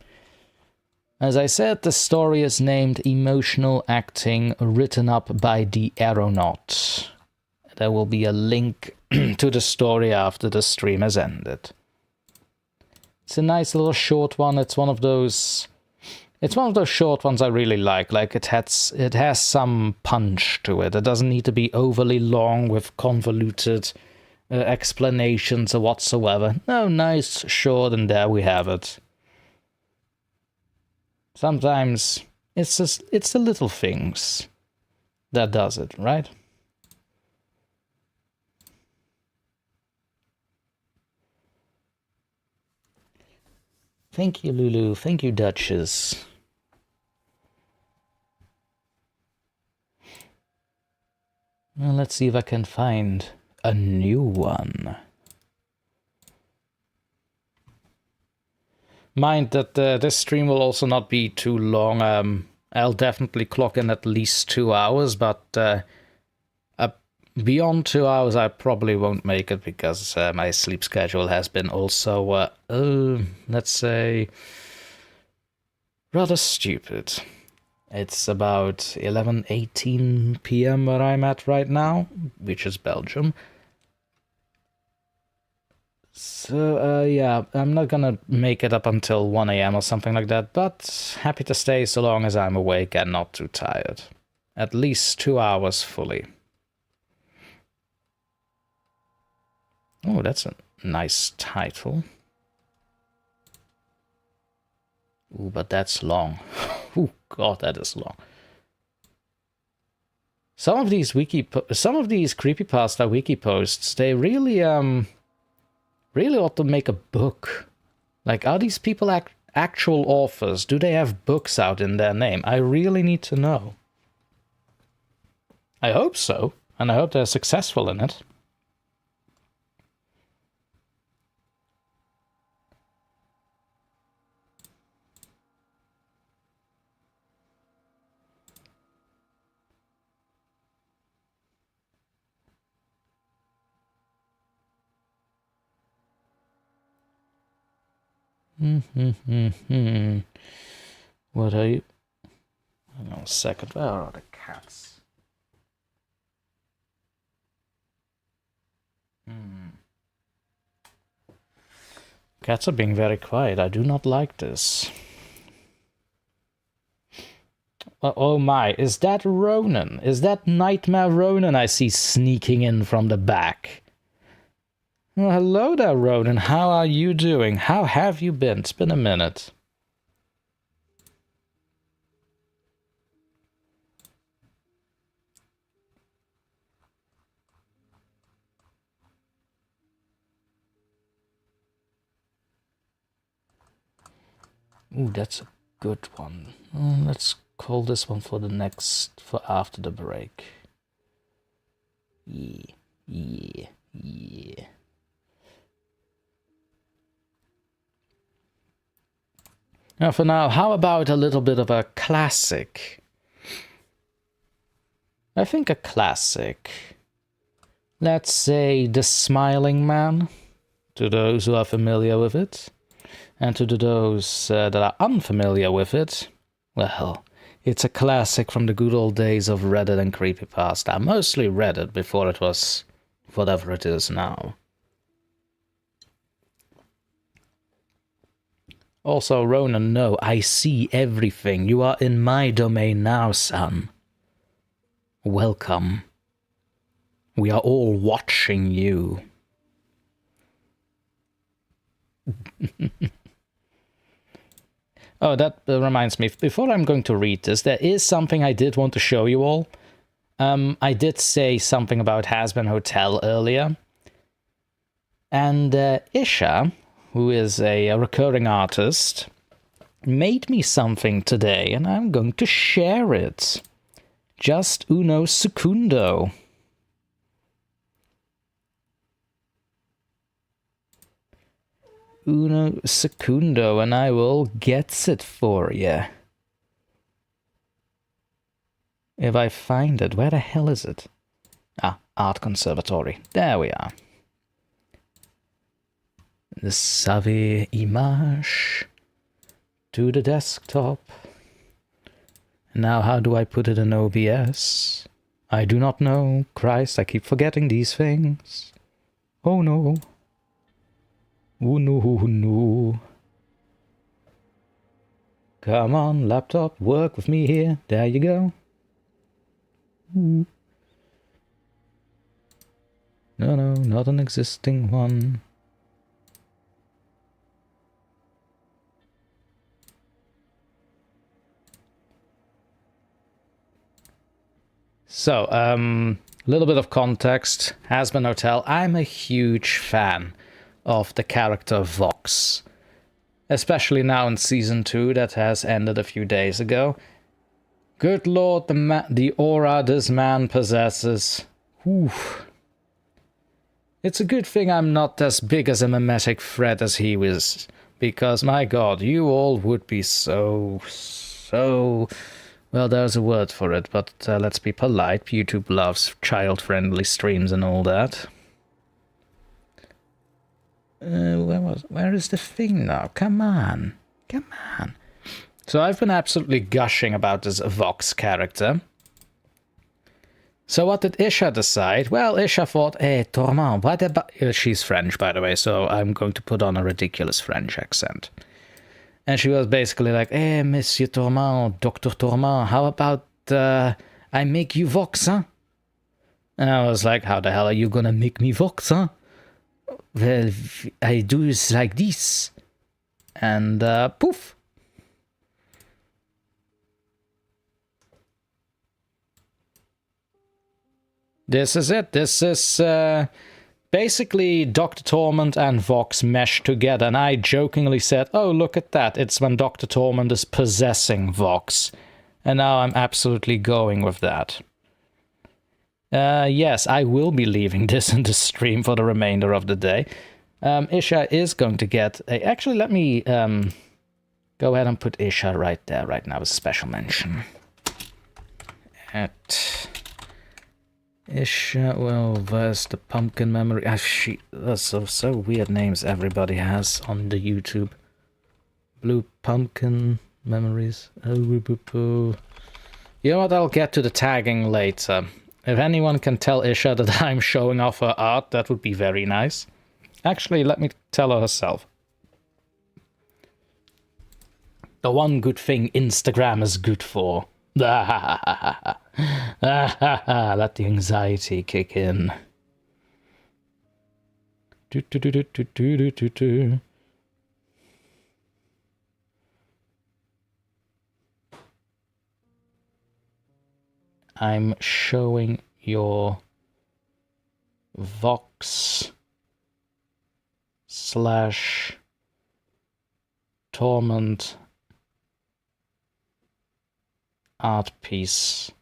As I said, the story is named Emotional Acting, written up by the Aeronaut. There will be a link to the story after the stream has ended. It's a nice little short one. It's one of those short ones I really like. Like it has some punch to it. It doesn't need to be overly long with convoluted explanations or whatsoever. No, nice, short, and there we have it. Sometimes it's the little things that does it, right? Thank you, Lulu. Thank you, Duchess. Well, let's see if I can find a new one. Mind that this stream will also not be too long. I'll definitely clock in at least 2 hours, but beyond 2 hours I probably won't make it because my sleep schedule has been also, let's say, rather stupid. It's about 11:18 p.m. where I'm at right now, which is Belgium. So, yeah, I'm not gonna make it up until 1 a.m. or something like that, but happy to stay so long as I'm awake and not too tired. At least 2 hours fully. Oh, that's a nice title. Ooh, but that's long. Oh god, that is long. Some of these creepypasta wiki posts, they really ought to make a book. Like, are these people actual authors? Do they have books out in their name? I really need to know. I hope so, and I hope they're successful in it. What are you? Hang on a second. Where are the cats? Cats are being very quiet. I do not like this. Oh my, is that Ronan? Is that Nightmare Ronan I see sneaking in from the back? Well, hello there, Ronan. How are you doing? How have you been? It's been a minute. Ooh, that's a good one. Let's call this one for after the break. Yeah. Now, for now, how about a little bit of a classic? I think a classic. Let's say The Smiling Man, to those who are familiar with it. And to those that are unfamiliar with it, well, it's a classic from the good old days of Reddit and creepypasta. Mostly Reddit before it was whatever it is now. Also, Ronan, no, I see everything. You are in my domain now, son. Welcome. We are all watching you. Oh, that reminds me. Before I'm going to read this, there is something I did want to show you all. I did say something about Has-Been Hotel earlier. And Isha, who is a recurring artist, made me something today, and I'm going to share it. Just uno secundo. Uno secundo, and I will get it for you. If I find it, where the hell is it? Ah, Art Conservatory. There we are. The savvy image to the desktop. Now how do I put it in OBS? I do not know. Christ, I keep forgetting these things. Oh no. Oh no, no. Come on, laptop, work with me here. There you go. Ooh. No, no, not an existing one. So, a little bit of context. Has-Been Hotel. I'm a huge fan of the character Vox. Especially now in Season 2 that has ended a few days ago. Good lord, the aura this man possesses. Whew. It's a good thing I'm not as big as a mimetic threat as he was. Because, my god, you all would be so... Well, there's a word for it, but let's be polite. YouTube loves child-friendly streams and all that. Where is the thing now? Come on. Come on. So I've been absolutely gushing about this Vox character. So what did Isha decide? Well, Isha thought, hey, Torment, what about... She's French, by the way, so I'm going to put on a ridiculous French accent. And she was basically like, hey, Monsieur Torment, Dr. Torment, how about I make you Vox, huh? And I was like, how the hell are you gonna make me Vox, huh? Well, I do it like this. And poof. This is it. This is basically Dr. Torment and Vox meshed together. And I jokingly said, oh, look at that. It's when Dr. Torment is possessing Vox. And now I'm absolutely going with that. Yes, I will be leaving this in the stream for the remainder of the day. Isha is going to get a... Actually, let me go ahead and put Isha right there right now as a special mention. At Isha, well, where's the pumpkin memory? That's so weird names everybody has on the YouTube. Blue pumpkin memories. Oh, you know what? I'll get to the tagging later. If anyone can tell Isha that I'm showing off her art, that would be very nice. Actually, let me tell her herself. The one good thing Instagram is good for. Let the anxiety kick in. I'm showing your Vox / Torment art piece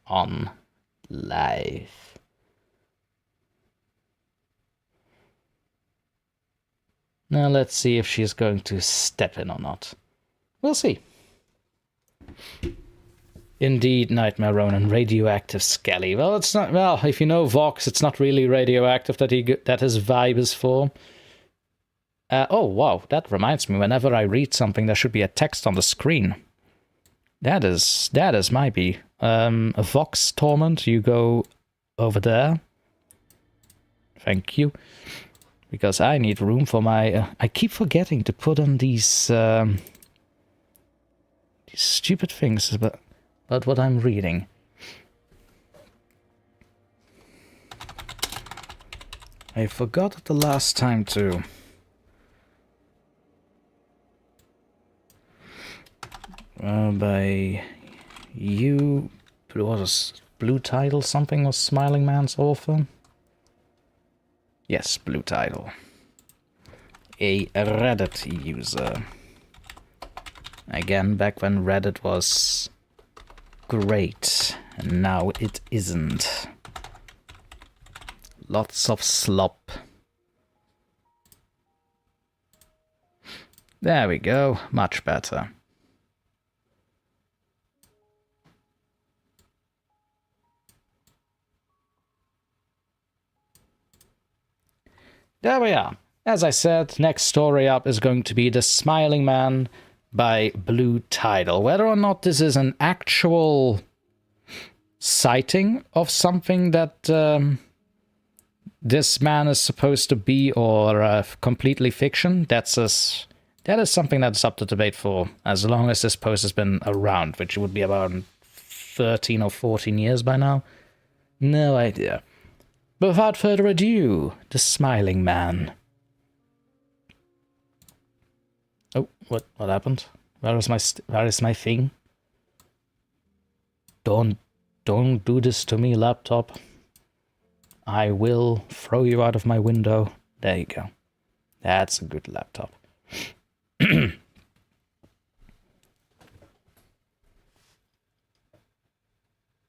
on live. Now let's see if she's going to step in or not. We'll see. Indeed, Nightmare Ronan, radioactive Skelly. Well, it's not. Well, if you know Vox, it's not really radioactive that his vibe is for. Oh wow, that reminds me. Whenever I read something, there should be a text on the screen. That is maybe a Vox Torment. You go over there. Thank you, because I need room for my. I keep forgetting to put on these stupid things about what I'm reading. I forgot it the last time too. By you, what was Blue Title something, was Smiling Man's author? Yes, Blue Title. A Reddit user. Again, back when Reddit was great, and now it isn't. Lots of slop. There we go, much better. There we are. As I said, next story up is going to be The Smiling Man by Blue Tidal. Whether or not this is an actual sighting of something that this man is supposed to be, or completely fiction, that is something that's up to debate for as long as this post has been around, which would be about 13 or 14 years by now. No idea. But without further ado, The Smiling Man. Oh, what happened? Where is my thing? Don't do this to me, laptop. I will throw you out of my window. There you go. That's a good laptop.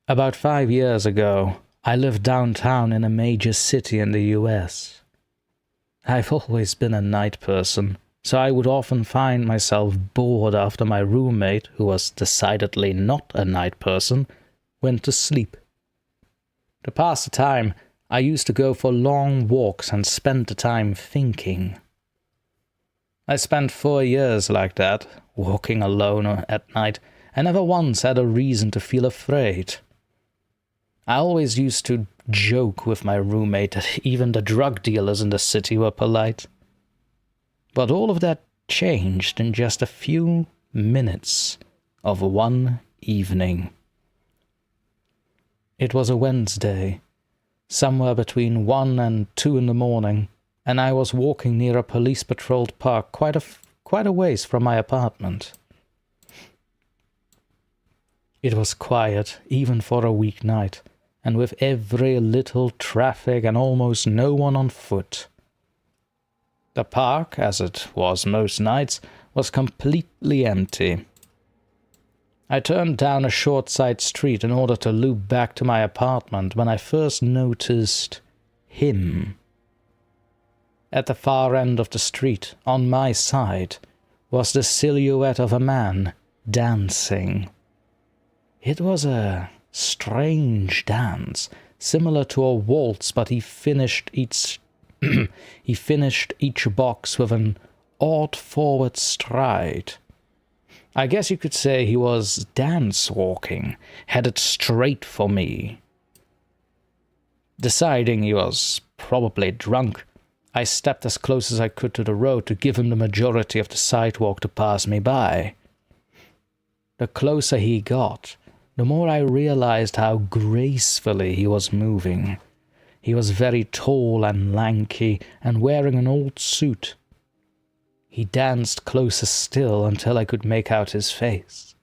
About 5 years ago, I lived downtown in a major city in the US. I've always been a night person, so I would often find myself bored after my roommate, who was decidedly not a night person, went to sleep. To pass the time, I used to go for long walks and spend the time thinking. I spent 4 years like that, walking alone at night, and never once had a reason to feel afraid. I always used to joke with my roommate that even the drug dealers in the city were polite. But all of that changed in just a few minutes of one evening. It was a Wednesday, somewhere between 1 and 2 in the morning, and I was walking near a police-patrolled park quite a ways from my apartment. It was quiet, even for a weeknight, and with every little traffic and almost no one on foot. The park, as it was most nights, was completely empty. I turned down a short side street in order to loop back to my apartment when I first noticed him. At the far end of the street, on my side, was the silhouette of a man dancing. It was a strange dance, similar to a waltz, but he finished each box with an odd forward stride. I guess you could say he was dance-walking, headed straight for me. Deciding he was probably drunk, I stepped as close as I could to the road to give him the majority of the sidewalk to pass me by. The closer he got, the more I realized how gracefully he was moving. He was very tall and lanky, and wearing an old suit. He danced closer still until I could make out his face.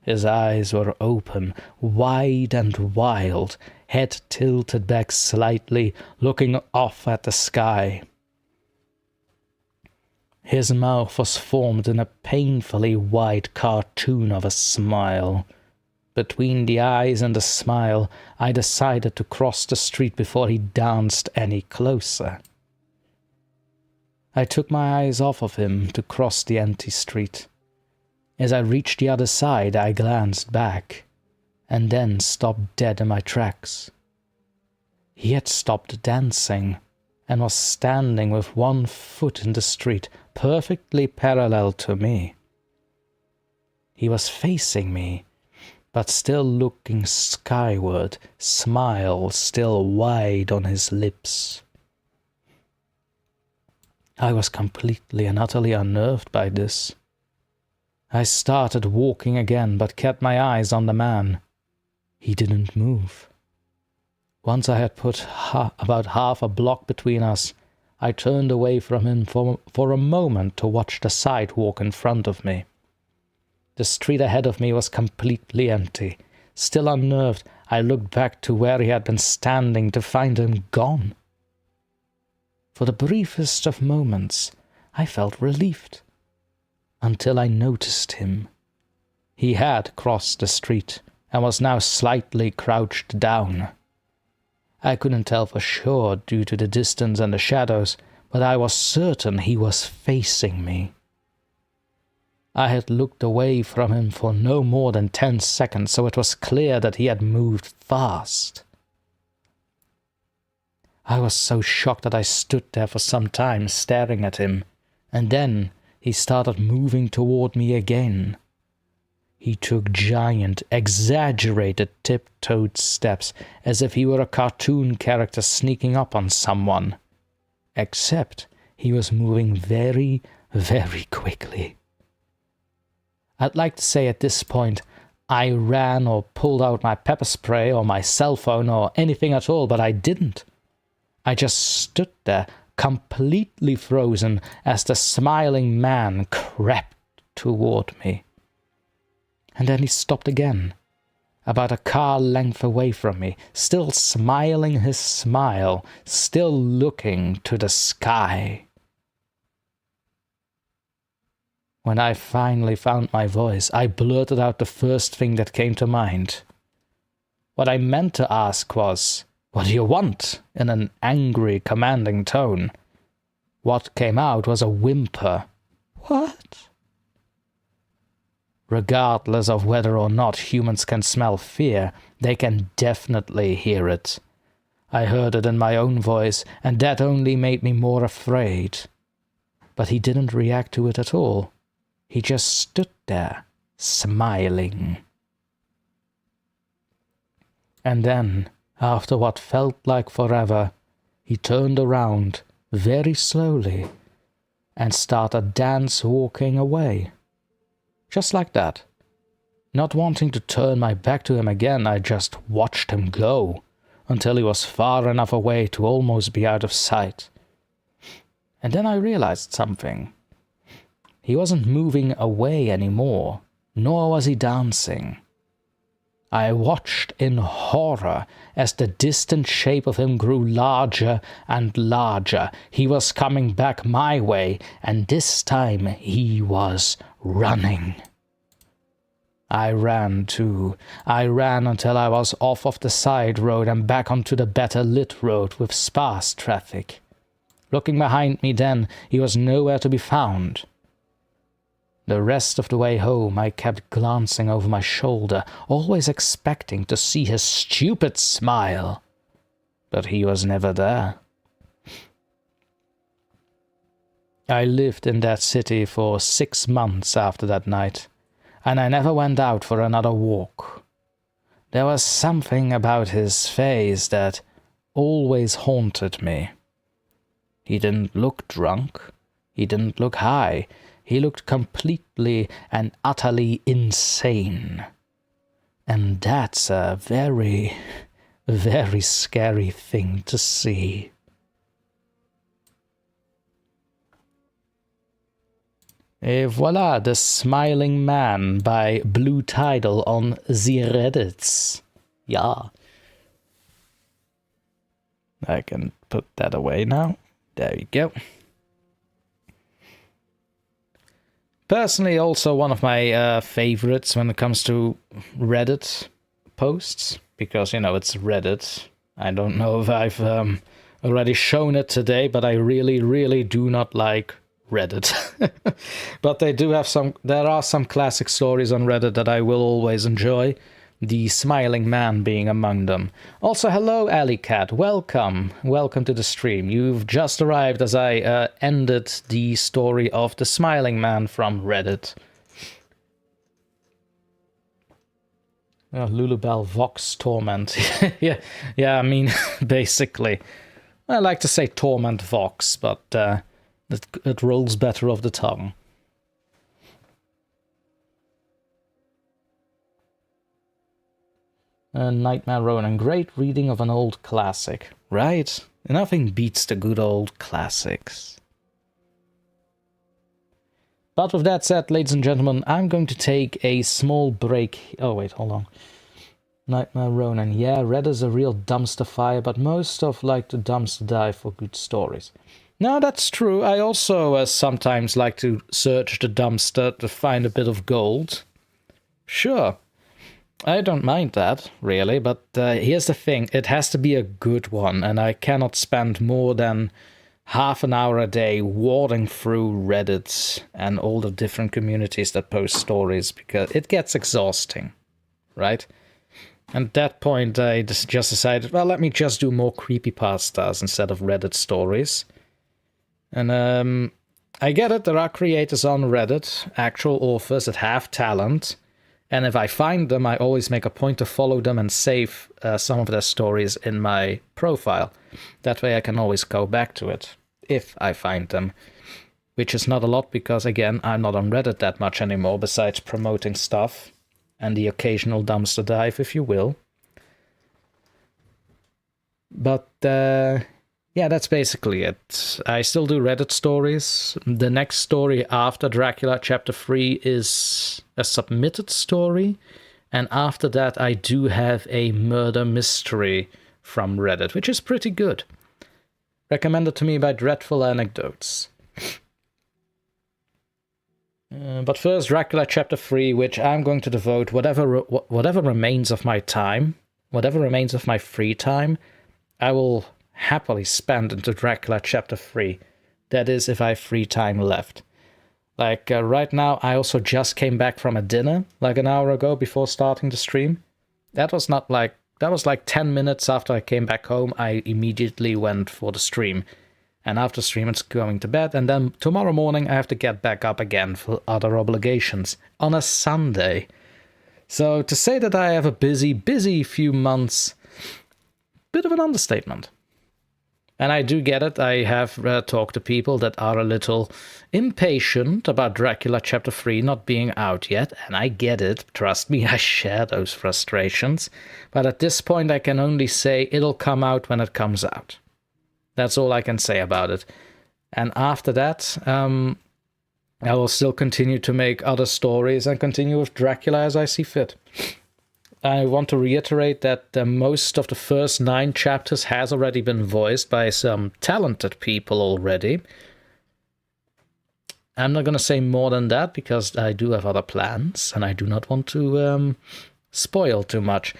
His eyes were open, wide and wild, head tilted back slightly, looking off at the sky. His mouth was formed in a painfully wide cartoon of a smile. Between the eyes and the smile, I decided to cross the street before he danced any closer. I took my eyes off of him to cross the empty street. As I reached the other side, I glanced back. and then stopped dead in my tracks. He had stopped dancing and was standing with one foot in the street, perfectly parallel to me. He was facing me, but still looking skyward, smile still wide on his lips. I was completely and utterly unnerved by this. I started walking again, but kept my eyes on the man. He didn't move. Once I had put about half a block between us, I turned away from him for a moment to watch the sidewalk in front of me. The street ahead of me was completely empty. Still unnerved, I looked back to where he had been standing to find him gone. For the briefest of moments, I felt relieved, until I noticed him. He had crossed the street and was now slightly crouched down. I couldn't tell for sure due to the distance and the shadows, but I was certain he was facing me. I had looked away from him for no more than 10 seconds, so it was clear that he had moved fast. I was so shocked that I stood there for some time staring at him, and then he started moving toward me again. He took giant, exaggerated tiptoed steps, as if he were a cartoon character sneaking up on someone. Except he was moving very, very quickly. I'd like to say at this point, I ran or pulled out my pepper spray or my cell phone or anything at all, but I didn't. I just stood there, completely frozen, as the smiling man crept toward me. And then he stopped again, about a car length away from me, still smiling his smile, still looking to the sky. When I finally found my voice, I blurted out the first thing that came to mind. What I meant to ask was, "What do you want?" in an angry, commanding tone. What came out was a whimper. "What?" Regardless of whether or not humans can smell fear, they can definitely hear it. I heard it in my own voice, and that only made me more afraid. But he didn't react to it at all. He just stood there, smiling. And then, after what felt like forever, he turned around, very slowly, and started dance-walking away. Just like that. Not wanting to turn my back to him again, I just watched him go, until he was far enough away to almost be out of sight. And then I realized something. He wasn't moving away anymore, nor was he dancing. I watched in horror as the distant shape of him grew larger and larger. He was coming back my way, and this time he was running. I ran too. I ran until I was off of the side road and back onto the better lit road with sparse traffic. Looking behind me then, he was nowhere to be found. The rest of the way home I kept glancing over my shoulder, always expecting to see his stupid smile. But he was never there. I lived in that city for 6 months after that night, and I never went out for another walk. There was something about his face that always haunted me. He didn't look drunk. He didn't look high. He looked completely and utterly insane. And that's a very, very scary thing to see. Et voilà, The Smiling Man by Blue Tidal on the Reddits. Yeah. I can put that away now. There we go. Personally, also one of my favorites when it comes to Reddit posts, because, you know, it's Reddit. I don't know if I've already shown it today, but I really, really do not like Reddit. But there are some classic stories on Reddit that I will always enjoy. the smiling man being among them. Also, hello, Alley Cat. Welcome. Welcome to the stream. You've just arrived as I ended the story of the smiling man from Reddit. Lulubelle Vox Torment. yeah, I mean, basically. I like to say Torment Vox, but it rolls better off the tongue. Nightmare Ronan, great reading of an old classic. Right? Nothing beats the good old classics. But with that said, ladies and gentlemen, I'm going to take a small break. Oh wait, hold on. Nightmare Ronan, yeah, Red is a real dumpster fire, but most stuff like to dumpster dive for good stories. No, that's true. I also sometimes like to search the dumpster to find a bit of gold. Sure. I don't mind that, really, but here's the thing. It has to be a good one, and I cannot spend more than half an hour a day warding through Reddit and all the different communities that post stories, because it gets exhausting, right? And at that point, I just decided, well, let me just do more creepypastas instead of Reddit stories. And I get it, there are creators on Reddit, actual authors that have talent. And if I find them, I always make a point to follow them and save some of their stories in my profile. That way I can always go back to it, if I find them. Which is not a lot, because again, I'm not on Reddit that much anymore, besides promoting stuff. And the occasional dumpster dive, if you will. But, yeah, that's basically it. I still do Reddit stories. The next story after Dracula Chapter 3 is a submitted story. And after that, I do have a murder mystery from Reddit, which is pretty good. Recommended to me by Dreadful Anecdotes. But first, Dracula Chapter 3, which I'm going to devote whatever remains of my time, whatever remains of my free time, I will happily spend into Dracula Chapter 3. That is, if I have free time left. Like, right now, I also just came back from a dinner, like an hour ago, before starting the stream. That was like 10 minutes after I came back home, I immediately went for the stream. And after stream, it's going to bed, and then tomorrow morning, I have to get back up again for other obligations, on a Sunday. So, to say that I have a busy few months, bit of an understatement. And I do get it. I have talked to people that are a little impatient about Dracula Chapter 3 not being out yet, and I get it. Trust me, I share those frustrations. But at this point, I can only say it'll come out when it comes out. That's all I can say about it. And after that, I will still continue to make other stories and continue with Dracula as I see fit. I want to reiterate that most of the first 9 chapters has already been voiced by some talented people already. I'm not going to say more than that, because I do have other plans, and I do not want to spoil too much.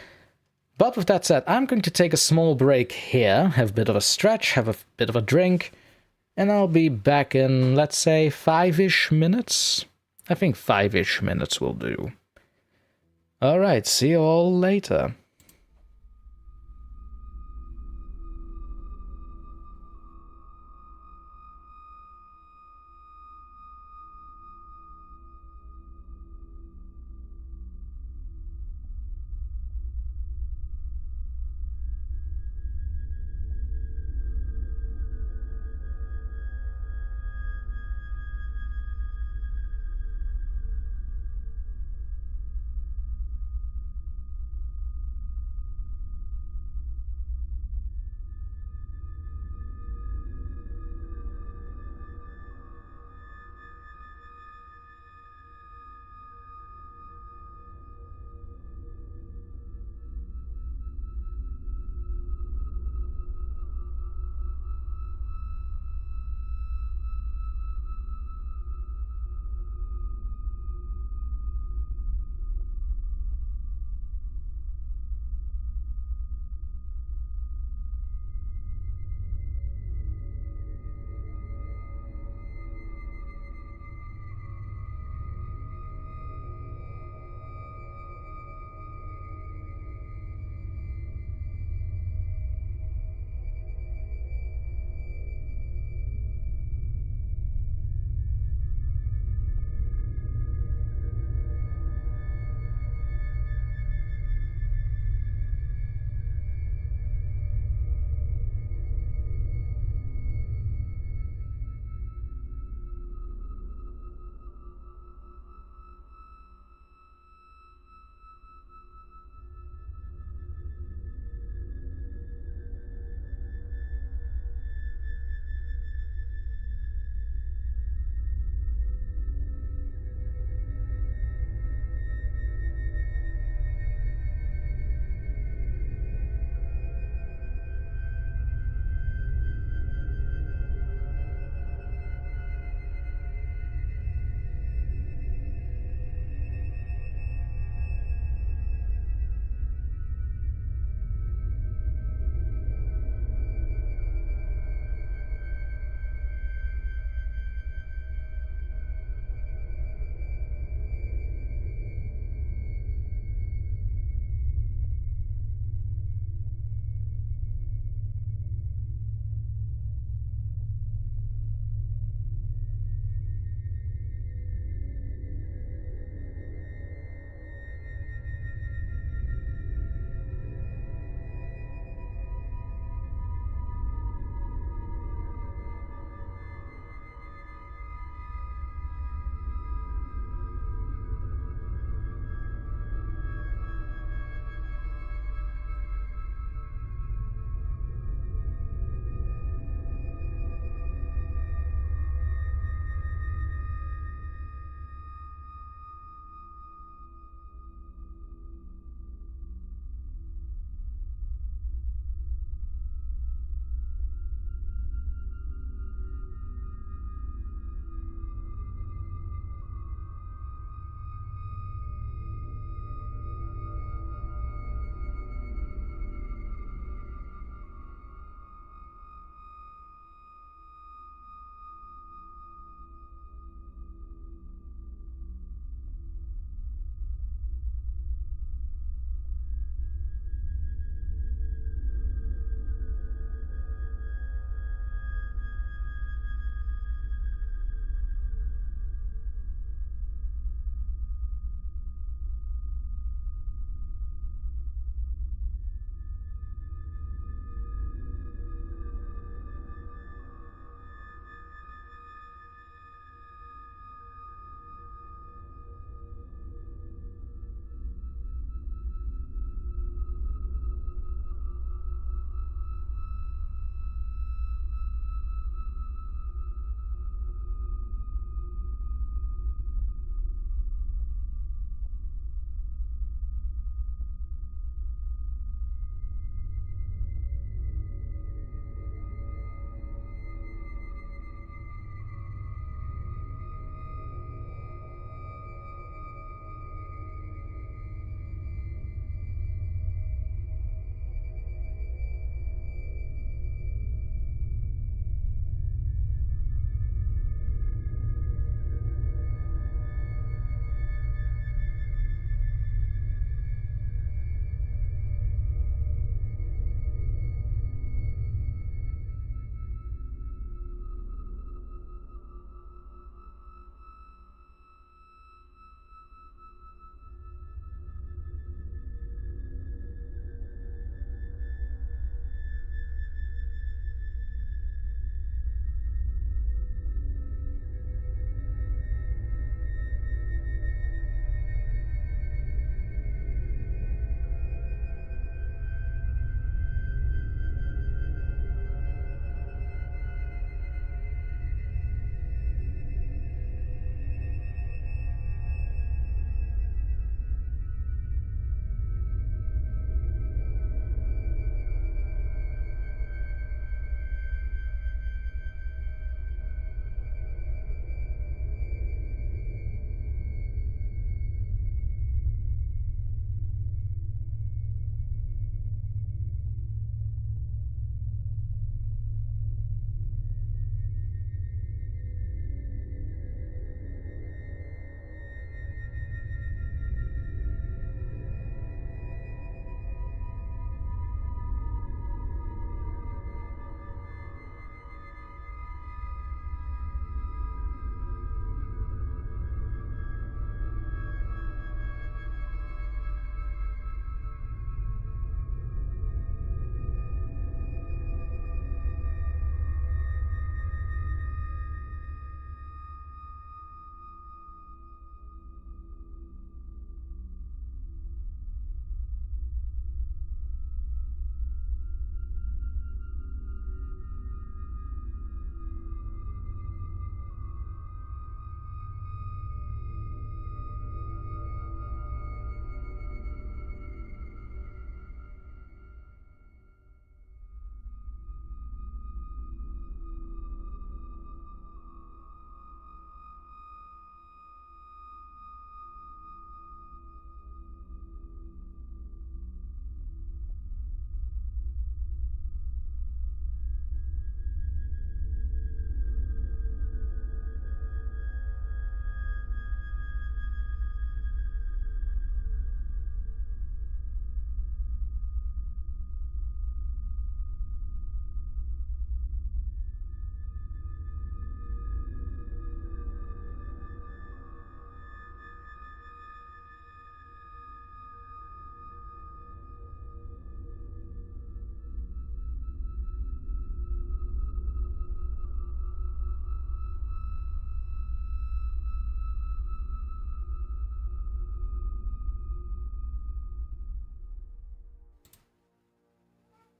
But with that said, I'm going to take a small break here, have a bit of a stretch, have a bit of a drink, and I'll be back in, let's say, 5-ish minutes. I think 5-ish minutes will do. Alright, see you all later.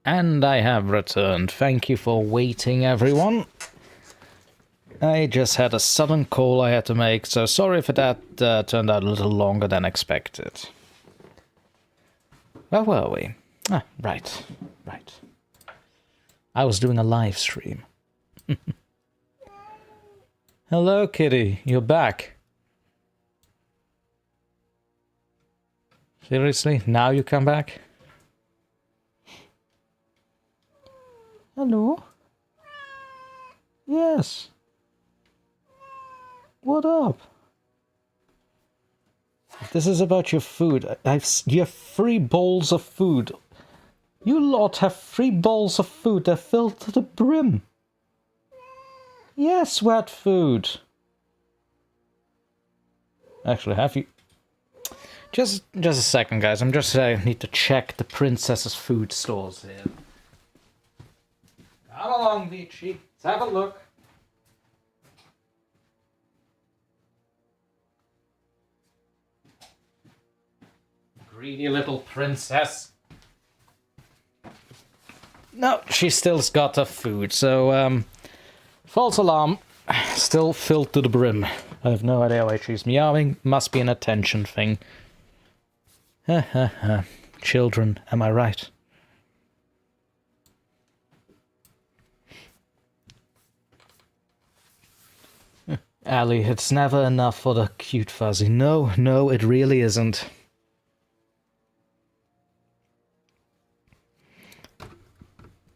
And I have returned. Thank you for waiting, everyone. I just had a sudden call I had to make, so sorry if that turned out a little longer than expected. Where were we? Ah, right. I was doing a live stream. Hello, kitty. You're back. Seriously? Now you come back? Hello? Yes. What up? This is about your food. You have 3 bowls of food. You lot have 3 bowls of food. They're filled to the brim. Yes, wet food. Actually, have you... Just a second, guys. I need to check the princess's food stores here. Come along, Beachy. Let's have a look. Greedy little princess. No, she still's got her food, so, false alarm. Still filled to the brim. I have no idea why she's meowing. Must be an attention thing. Children, am I right? Ali, it's never enough for the cute fuzzy. No, it really isn't.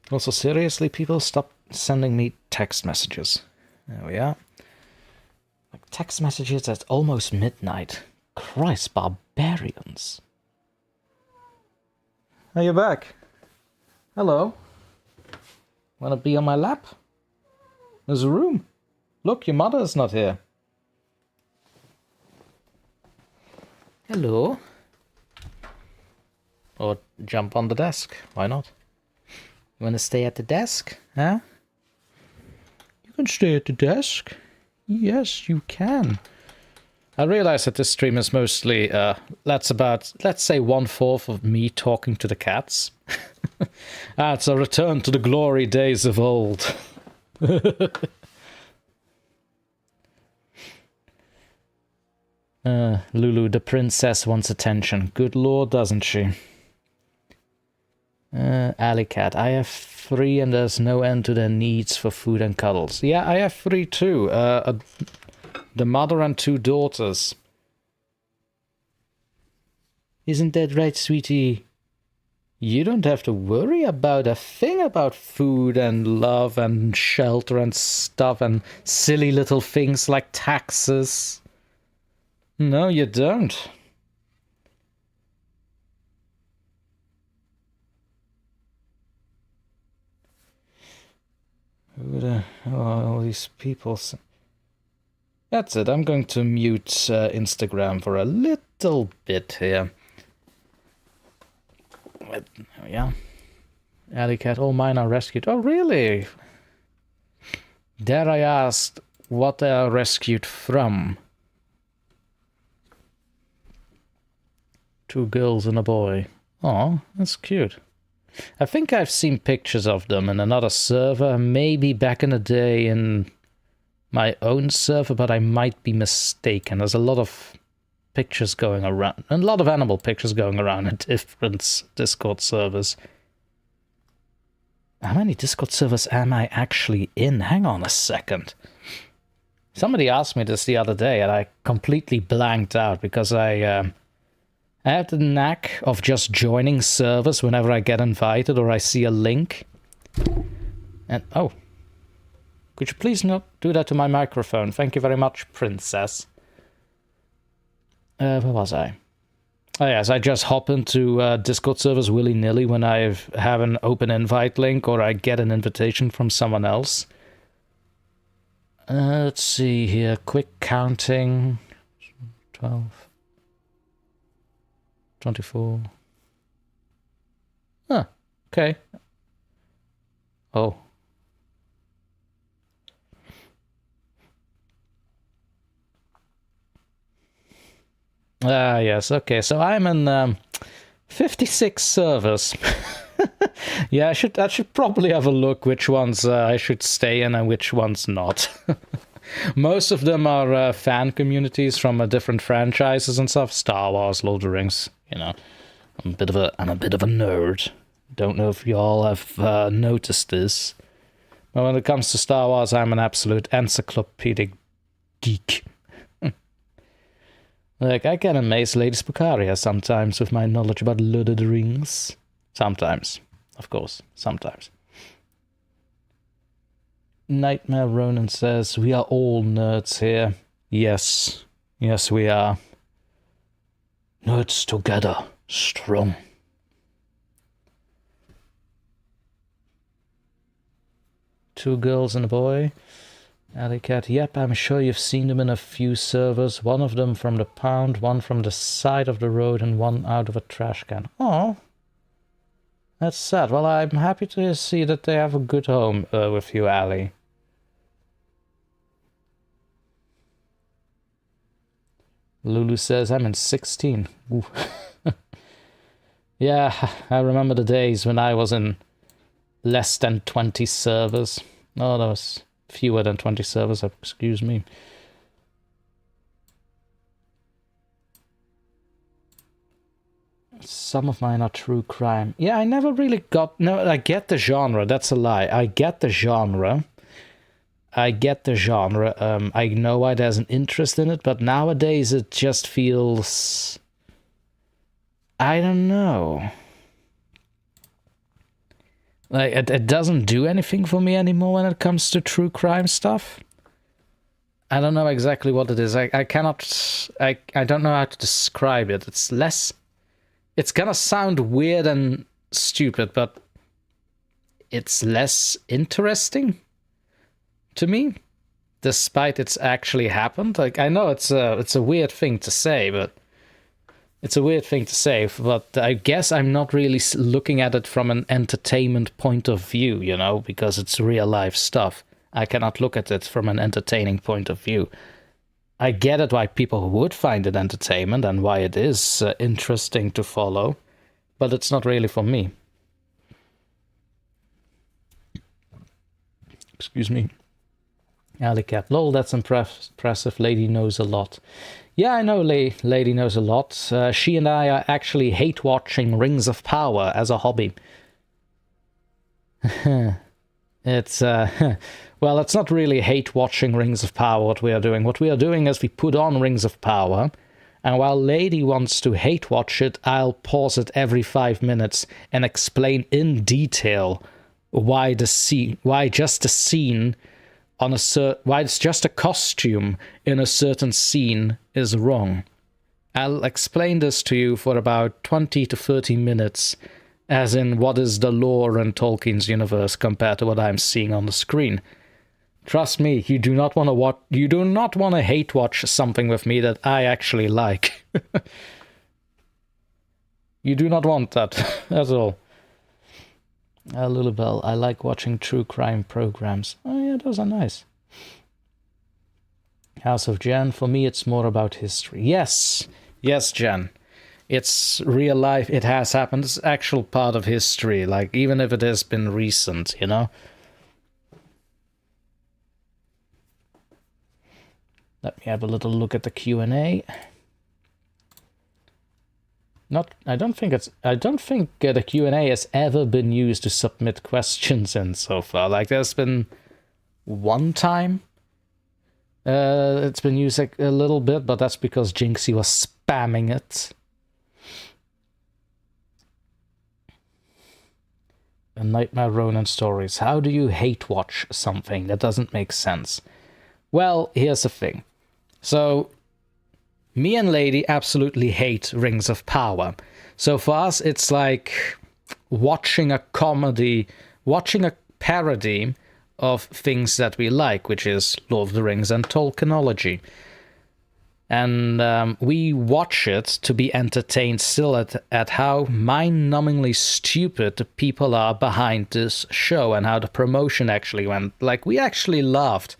Also, seriously, people, stop sending me text messages. There we are. Like, text messages at almost midnight. Christ, barbarians. Are you back? Hello? Wanna be on my lap? There's a room. Look, your mother's not here. Hello? Or jump on the desk. Why not? You want to stay at the desk? Huh? You can stay at the desk. Yes, you can. I realize that this stream is mostly, let's say 1/4 of me talking to the cats. It's a return to the glory days of old. Lulu, the princess wants attention. Good lord, doesn't she? Alley cat, I have 3 and there's no end to their needs for food and cuddles. Yeah, I have 3 too. The mother and 2 daughters. Isn't that right, sweetie? You don't have to worry about a thing about food and love and shelter and stuff and silly little things like taxes. No, you don't. All these people. That's it. I'm going to mute Instagram for a little bit here. Yeah. Alley cat, all mine are rescued. Oh, really? Dare I ask what they are rescued from? 2 girls and a boy. Oh, that's cute. I think I've seen pictures of them in another server, maybe back in the day in my own server, but I might be mistaken. There's a lot of pictures going around, and a lot of animal pictures going around in different Discord servers. How many Discord servers am I actually in? Hang on a second. Somebody asked me this the other day, and I completely blanked out because I have the knack of just joining servers whenever I get invited or I see a link. And, oh. Could you please not do that to my microphone? Thank you very much, princess. Where was I? Oh yes, I just hop into Discord servers willy-nilly when I have an open invite link or I get an invitation from someone else. Let's see here. Quick counting. 12. 24. Huh. Okay. Oh. Ah, yes. Okay, so I'm in 56 servers. Yeah, I should probably have a look which ones I should stay in and which ones not. Most of them are fan communities from different franchises and stuff. Star Wars, Lord of the Rings. You know, I'm a bit of a nerd. Don't know if y'all have noticed this, but when it comes to Star Wars, I'm an absolute encyclopedic geek. Like, I can amaze Lady Spocaria sometimes with my knowledge about Lord of the Rings. Sometimes, of course, sometimes. Nightmare Ronan says, we are all nerds here. Yes, yes we are. Nerds together, strong. Two girls and a boy. Alley Cat, yep, I'm sure you've seen them in a few servers. One of them from the pound, one from the side of the road, and one out of a trash can. Oh, that's sad. Well, I'm happy to see that they have a good home with you, Allie. Lulu says, I'm in 16. Yeah, I remember the days when I was in less than 20 servers. Oh, that was fewer than 20 servers, excuse me. Some of mine are true crime. Yeah, I never really got... No, I get the genre. That's a lie. I get the genre. I know why there's an interest in it, but nowadays it just feels... I don't know. Like, it doesn't do anything for me anymore when it comes to true crime stuff. I don't know exactly what it is. I don't know how to describe it. It's less... It's gonna sound weird and stupid, but it's less interesting to me, despite it's actually happened. Like, I know it's a weird thing to say, but I guess I'm not really looking at it from an entertainment point of view, you know, because it's real life stuff. I cannot look at it from an entertaining point of view. I get it why people would find it entertainment and why it is interesting to follow, but it's not really for me. Excuse me. Alley Cat, lol, that's impressive. Lady knows a lot. Yeah, I know Lady knows a lot. She and I are actually hate watching Rings of Power as a hobby. It's, well, it's not really hate watching Rings of Power what we are doing. What we are doing is we put on Rings of Power, and while Lady wants to hate watch it, I'll pause it every 5 minutes and explain in detail why just a scene on why it's just a costume in a certain scene is wrong. I'll explain this to you for about 20 to 30 minutes, as in what is the lore in Tolkien's universe compared to what I'm seeing on the screen. Trust me, you do not want to hate watch something with me that I actually like. You do not want that at all. Lulabelle, I like watching true crime programs. Oh yeah, those are nice. House of Jen, for me it's more about history. Yes, Jen. It's real life, it has happened, it's actual part of history, like, even if it has been recent, you know? Let me have a little look at the Q&A. I don't think the Q&A has ever been used to submit questions in so far. Like, there's been one time it's been used like a little bit, but that's because Jinxie was spamming it. The Nightmare Ronan stories. How do you hate watch something? That doesn't make sense. Well, here's the thing. So, me and Lady absolutely hate Rings of Power. So for us, it's like watching a comedy, watching a parody of things that we like, which is Lord of the Rings and Tolkienology. And we watch it to be entertained still at how mind-numbingly stupid the people are behind this show and how the promotion actually went. Like, we actually laughed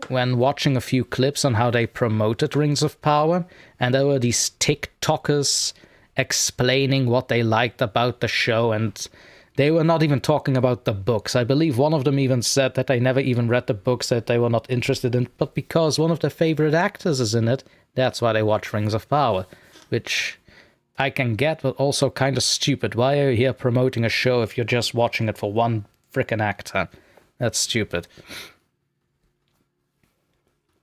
when watching a few clips on how they promoted Rings of Power, and there were these TikTokers explaining what they liked about the show, and They were not even talking about the books. I believe one of them even said that they never even read the books, that they were not interested in, but because one of their favorite actors is in it, that's why they watch Rings of Power, which I can get, but also kind of stupid. Why are you here promoting a show if you're just watching it for one frickin' actor? That's stupid.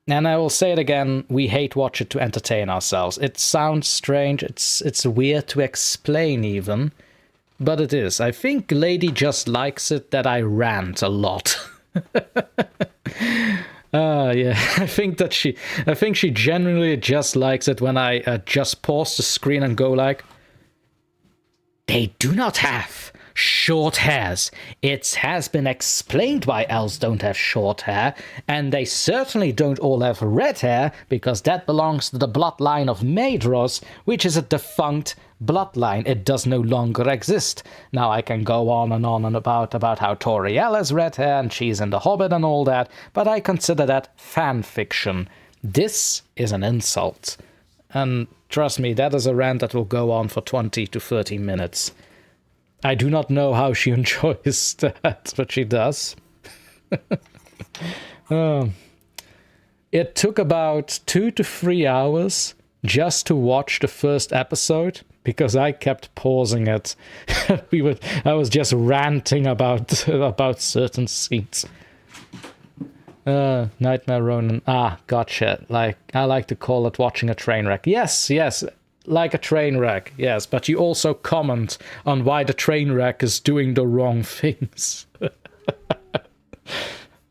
And I will say it again, we hate watch it to entertain ourselves. It sounds strange, it's weird to explain even, but it is. I think Lady just likes it that I rant a lot. Yeah, I think she genuinely just likes it when I just pause the screen and go like, they do not have short hairs. It has been explained why elves don't have short hair, and they certainly don't all have red hair, because that belongs to the bloodline of Maedhros, which is a defunct bloodline. It does no longer exist. Now I can go on and about how Toriel has red hair and she's in The Hobbit and all that, but I consider that fan fiction. This is an insult. And trust me, that is a rant that will go on for 20 to 30 minutes. I do not know how she enjoys that, but she does. It took about 2 to 3 hours just to watch the first episode, because I kept pausing it. I was just ranting about certain scenes. Nightmare Ronin. Gotcha. I like to call it watching a train wreck. Yes. Like a train wreck, yes, but you also comment on why the train wreck is doing the wrong things.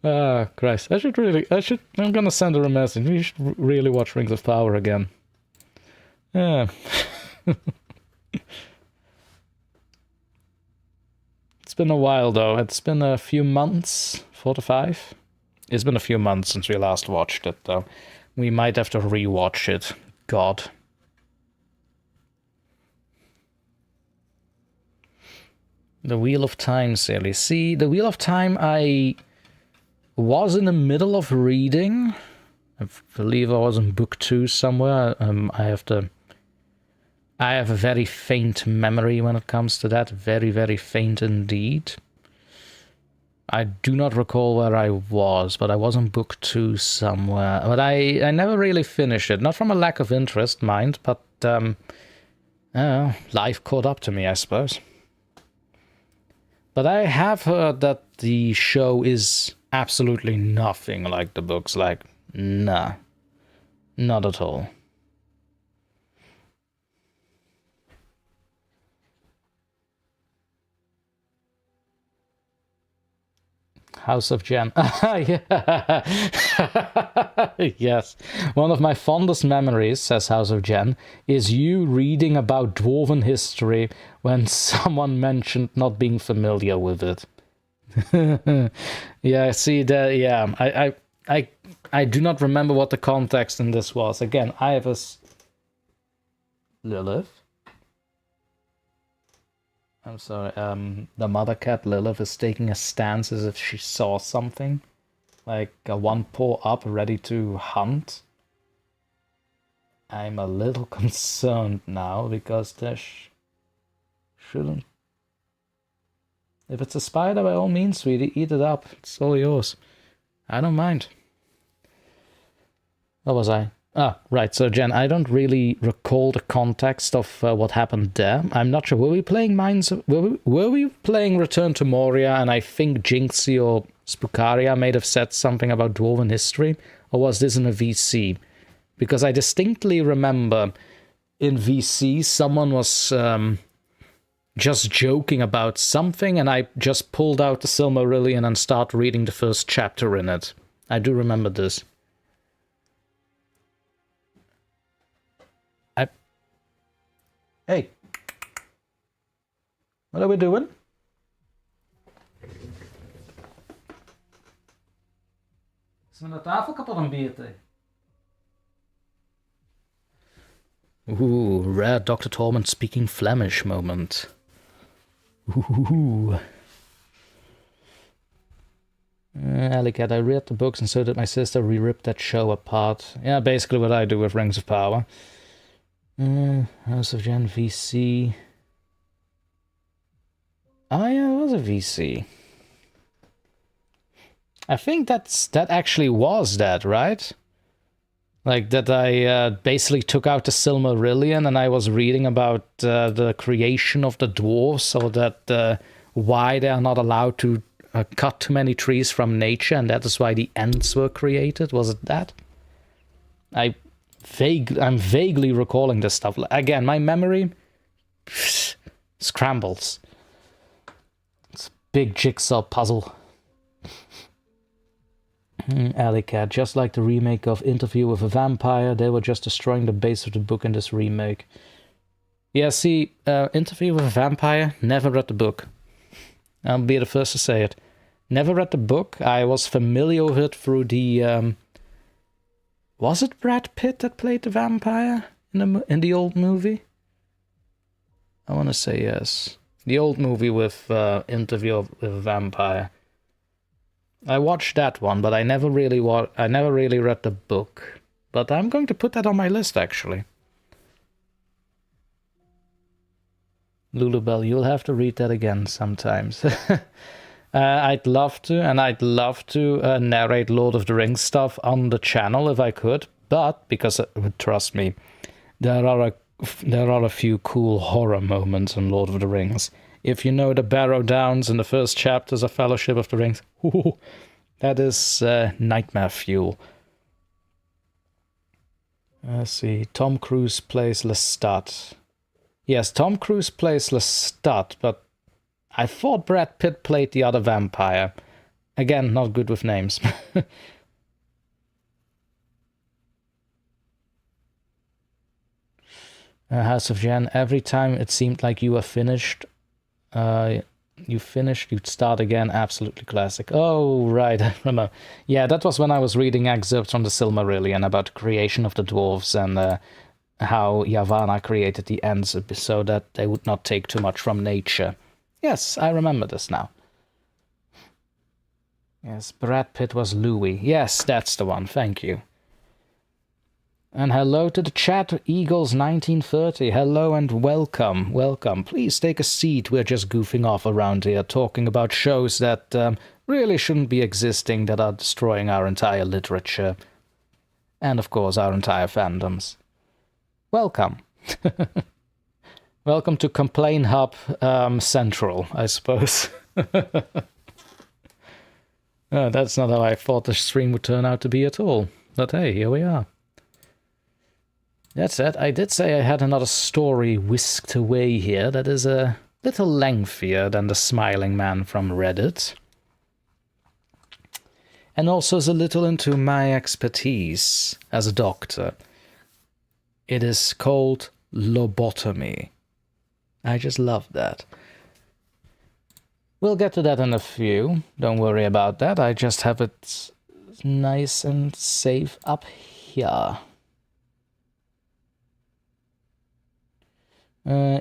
Christ. I'm gonna send her a message. We should really watch Rings of Power again. Yeah. It's been a while, though. It's been a few months, 4 to 5. It's been a few months since we last watched it, though. We might have to rewatch it. God. The Wheel of Time series. See, The Wheel of Time I was in the middle of reading. I believe I was in book 2 somewhere. I have a very faint memory when it comes to that. Very, very faint indeed. I do not recall where I was, but I was in book 2 somewhere. But I never really finished it. Not from a lack of interest, mind, but life caught up to me, I suppose. But I have heard that the show is absolutely nothing like the books. Like, nah. Not at all. House of Jen. Yes. One of my fondest memories, says House of Jen, is you reading about dwarven history when someone mentioned not being familiar with it. Yeah, see that. Yeah, I do not remember what the context in this was. Again, I have a Lilith. I'm sorry, the mother cat Lilith is taking a stance as if she saw something. Like one paw up, ready to hunt. I'm a little concerned now, because there shouldn't... If it's a spider, by all means, sweetie, eat it up. It's all yours. I don't mind. What was I? Right, so Jen, I don't really recall the context of what happened there. I'm not sure. Were we playing were we playing Return to Moria, and I think Jinxie or Spookaria may have said something about dwarven history? Or was this in a VC? Because I distinctly remember in VC someone was just joking about something, and I just pulled out the Silmarillion and started reading the first chapter in it. I do remember this. Hey, what are we doing? Is mijn tafel kapot een beetje? Ooh, rare Dr. Torment speaking Flemish moment. Ooh. Alicat, I read the books and so did my sister. We ripped that show apart. Yeah, basically what I do with Rings of Power. House of Jen VC. Oh yeah, was a VC. I think that actually was that, right? Like that I basically took out the Silmarillion and I was reading about the creation of the dwarves, so that why they are not allowed to cut too many trees from nature, and that is why the Ents were created. Was it that? I'm vaguely recalling this stuff. Again, my memory scrambles. It's a big jigsaw puzzle. Alleycat, just like the remake of Interview with a Vampire, they were just destroying the base of the book in this remake. Yeah, see, Interview with a Vampire, never read the book. I'll be the first to say it. Never read the book. I was familiar with it through the... was it Brad Pitt that played the vampire in the old movie? I want to say yes. The old movie with Interview with a Vampire. I watched that one, but I never really read the book. But I'm going to put that on my list, actually. Lulubelle, you'll have to read that again sometimes. I'd love to, and I'd love to narrate Lord of the Rings stuff on the channel if I could, but, because, trust me, there are a few cool horror moments in Lord of the Rings. If you know the Barrow Downs in the first chapters of Fellowship of the Rings, that is nightmare fuel. Let's see, Tom Cruise plays Lestat. Yes, Tom Cruise plays Lestat, but I thought Brad Pitt played the other vampire. Again, not good with names. House of Jen, every time it seemed like you were finished, you'd start again. Absolutely classic. Oh, right, I remember. Yeah, that was when I was reading excerpts from the Silmarillion about the creation of the dwarves and how Yavanna created the Ents so that they would not take too much from nature. Yes, I remember this now. Yes, Brad Pitt was Louis. Yes, that's the one. Thank you. And hello to the chat, Eagles 1930. Hello and welcome. Welcome. Please take a seat. We're just goofing off around here, talking about shows that really shouldn't be existing, that are destroying our entire literature. And, of course, our entire fandoms. Welcome. Welcome to Complain Hub Central, I suppose. That's not how I thought the stream would turn out to be at all. But hey, here we are. That said, I did say I had another story whisked away here that is a little lengthier than the Smiling Man from Reddit. And also is a little into my expertise as a doctor. It is called Lobotomy. I just love that. We'll get to that in a few. Don't worry about that. I just have it nice and safe up here.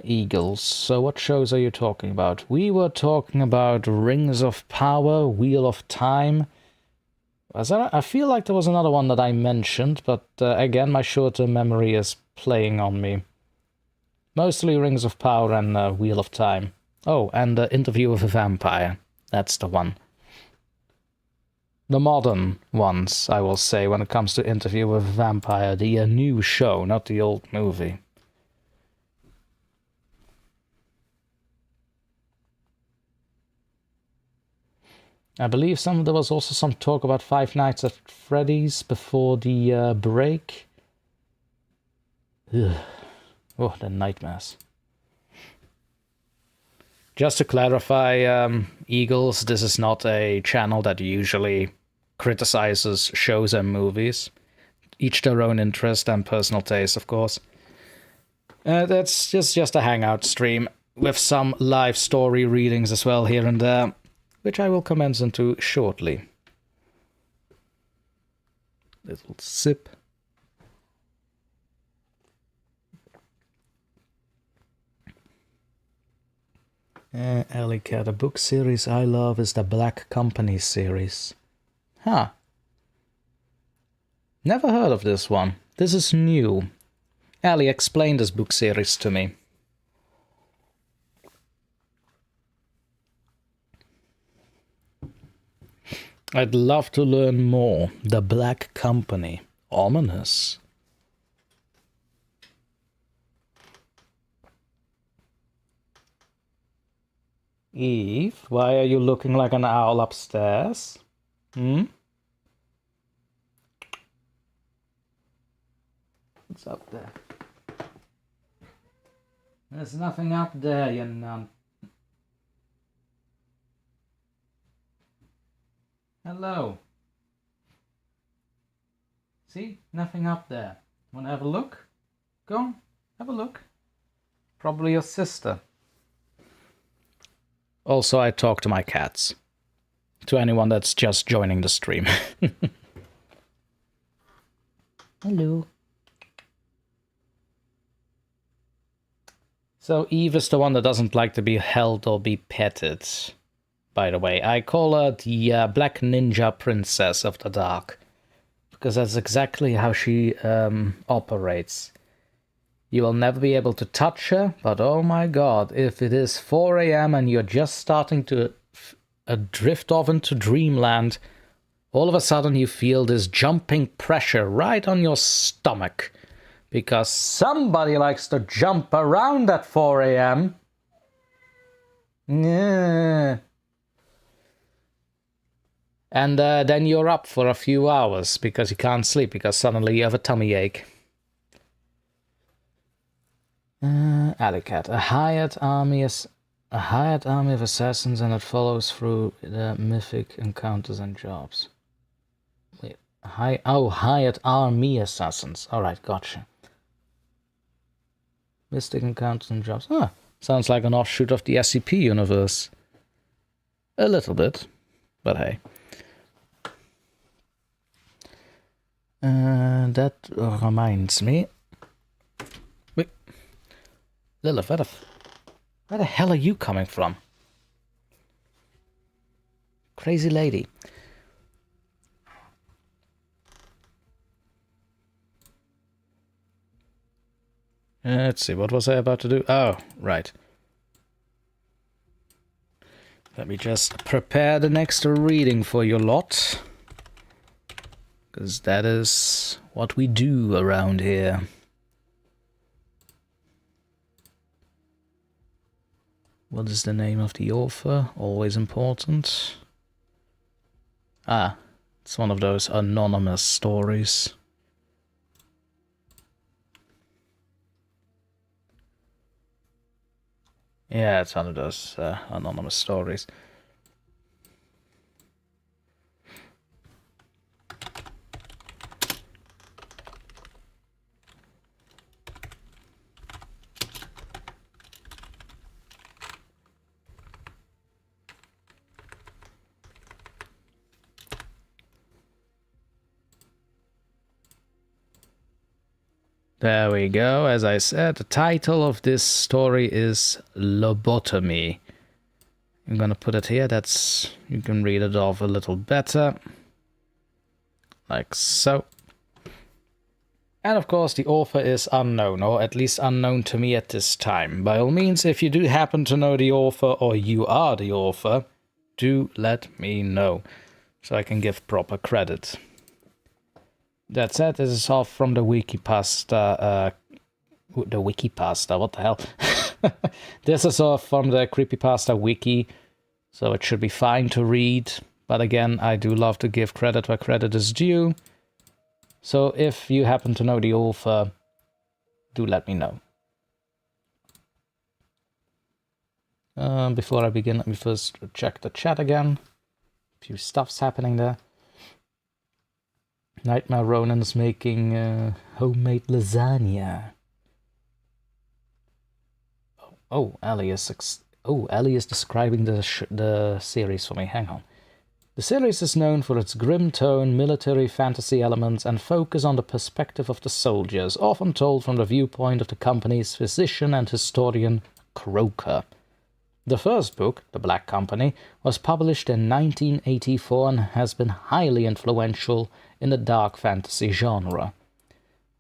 Eagles. So what shows are you talking about? We were talking about Rings of Power, Wheel of Time. I feel like there was another one that I mentioned, but again, my short-term memory is playing on me. Mostly Rings of Power and Wheel of Time. Oh, and Interview with a Vampire. That's the one. The modern ones, I will say, when it comes to Interview with a Vampire. The new show, not the old movie. I believe there was also some talk about Five Nights at Freddy's before the break. Ugh. Oh, the nightmares. Just to clarify, Eagles, this is not a channel that usually criticizes shows and movies. Each their own interest and personal taste, of course. That's just a hangout stream with some live story readings as well here and there, which I will commence into shortly. Little sip. Alley Cat, a book series I love is the Black Company series. Huh. Never heard of this one. This is new. Ali, explain this book series to me. I'd love to learn more. The Black Company. Ominous. Eve, why are you looking like an owl upstairs? Hmm? What's up there? There's nothing up there, you nun. Hello. See? Nothing up there. Wanna have a look? Go on, have a look. Probably your sister. Also, I talk to my cats. To anyone that's just joining the stream. Hello. So Eve is the one that doesn't like to be held or be petted. By the way, I call her the Black Ninja Princess of the Dark. Because that's exactly how she operates. You will never be able to touch her, but oh my god, if it is 4 AM and you're just starting to drift off into dreamland, all of a sudden you feel this jumping pressure right on your stomach. Because somebody likes to jump around at 4 AM. Yeah. And then you're up for a few hours because you can't sleep because suddenly you have a tummy ache. Alley Cat. A hired army of assassins, and it follows through the mythic encounters and jobs. Wait, hired army assassins. Alright, gotcha. Mystic encounters and jobs. Ah, sounds like an offshoot of the SCP universe. A little bit, but hey. That reminds me. Wait. Lilith, where the hell are you coming from? Crazy lady. Let's see, what was I about to do? Oh, right. Let me just prepare the next reading for your lot. Because that is what we do around here. What is the name of the author? Always important. Ah, it's one of those anonymous stories. Yeah, it's one of those anonymous stories. There we go. As I said, the title of this story is Lobotomy. I'm gonna put it here. That's, you can read it off a little better. Like so. And of course the author is unknown, or at least unknown to me at this time. By all means, if you do happen to know the author, or you are the author, do let me know, so I can give proper credit. That said, this is off from the Wikipasta, what the hell? This is off from the Creepypasta wiki, so it should be fine to read. But again, I do love to give credit where credit is due. So if you happen to know the author, do let me know. Before I begin, let me first check the chat again. A few stuff's happening there. Nightmare Ronan's making homemade lasagna. Ellie is describing the series for me. Hang on. The series is known for its grim tone, military fantasy elements, and focus on the perspective of the soldiers, often told from the viewpoint of the company's physician and historian, Croker. The first book, The Black Company, was published in 1984 and has been highly influential in the dark fantasy genre.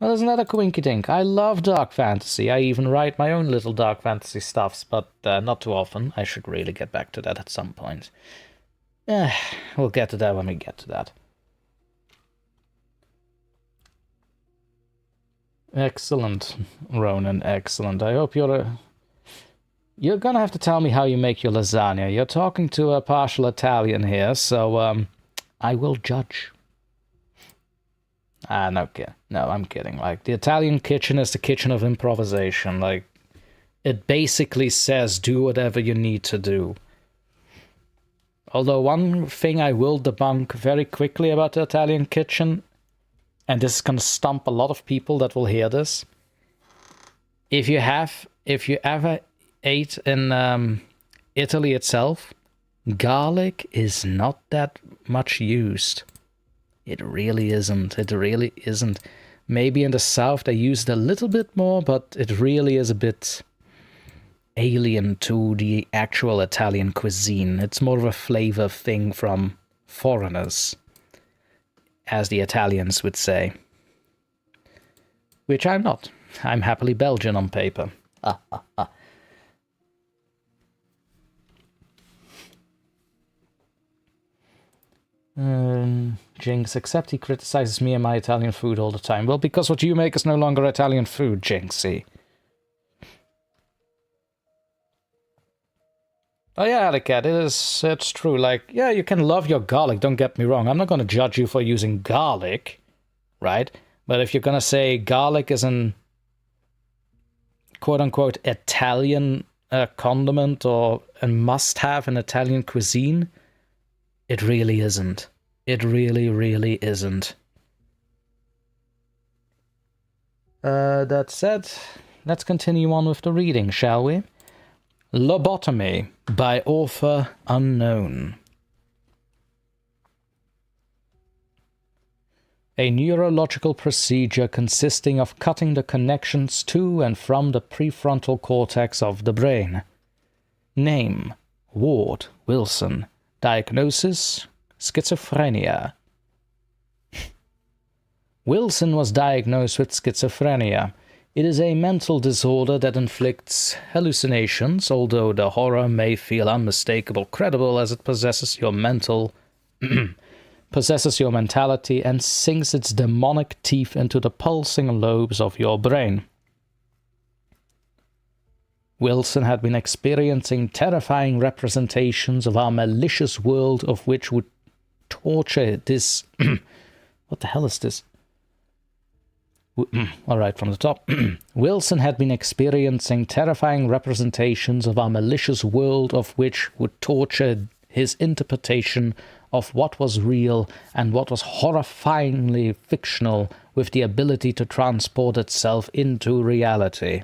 Well, isn't that a coinkydink? I love dark fantasy. I even write my own little dark fantasy stuffs, but not too often. I should really get back to that at some point. We'll get to that when we get to that. Excellent, Ronan, excellent. I hope you're gonna have to tell me how you make your lasagna. You're talking to a partial Italian here, so, I will judge. No, I'm kidding. Like, the Italian kitchen is the kitchen of improvisation. Like, it basically says do whatever you need to do. Although one thing I will debunk very quickly about the Italian kitchen, and this is gonna stump a lot of people that will hear this. If you ever ate in Italy itself, garlic is not that much used. It really isn't. It really isn't. Maybe in the south they use it a little bit more, but it really is a bit alien to the actual Italian cuisine. It's more of a flavor thing from foreigners, as the Italians would say. Which I'm not. I'm happily Belgian on paper. Jinx, except he criticizes me and my Italian food all the time. Well, because what you make is no longer Italian food, Jinxie. Oh yeah, Alicat, it's true. Like, yeah, you can love your garlic, don't get me wrong. I'm not going to judge you for using garlic, right? But if you're going to say garlic is an quote-unquote Italian condiment or a must-have in Italian cuisine, it really isn't. It really, really isn't. That said, let's continue on with the reading, shall we? Lobotomy by author unknown. A neurological procedure consisting of cutting the connections to and from the prefrontal cortex of the brain. Name: Ward Wilson. Diagnosis: schizophrenia. Wilson was diagnosed with schizophrenia. It is a mental disorder that inflicts hallucinations, although the horror may feel unmistakable credible as it possesses your mentality and sinks its demonic teeth into the pulsing lobes of your brain. Wilson had been experiencing terrifying representations of our malicious world of which would torture this... What the hell is this? Alright, from the top. Wilson had been experiencing terrifying representations of our malicious world of which would torture his interpretation of what was real and what was horrifyingly fictional with the ability to transport itself into reality.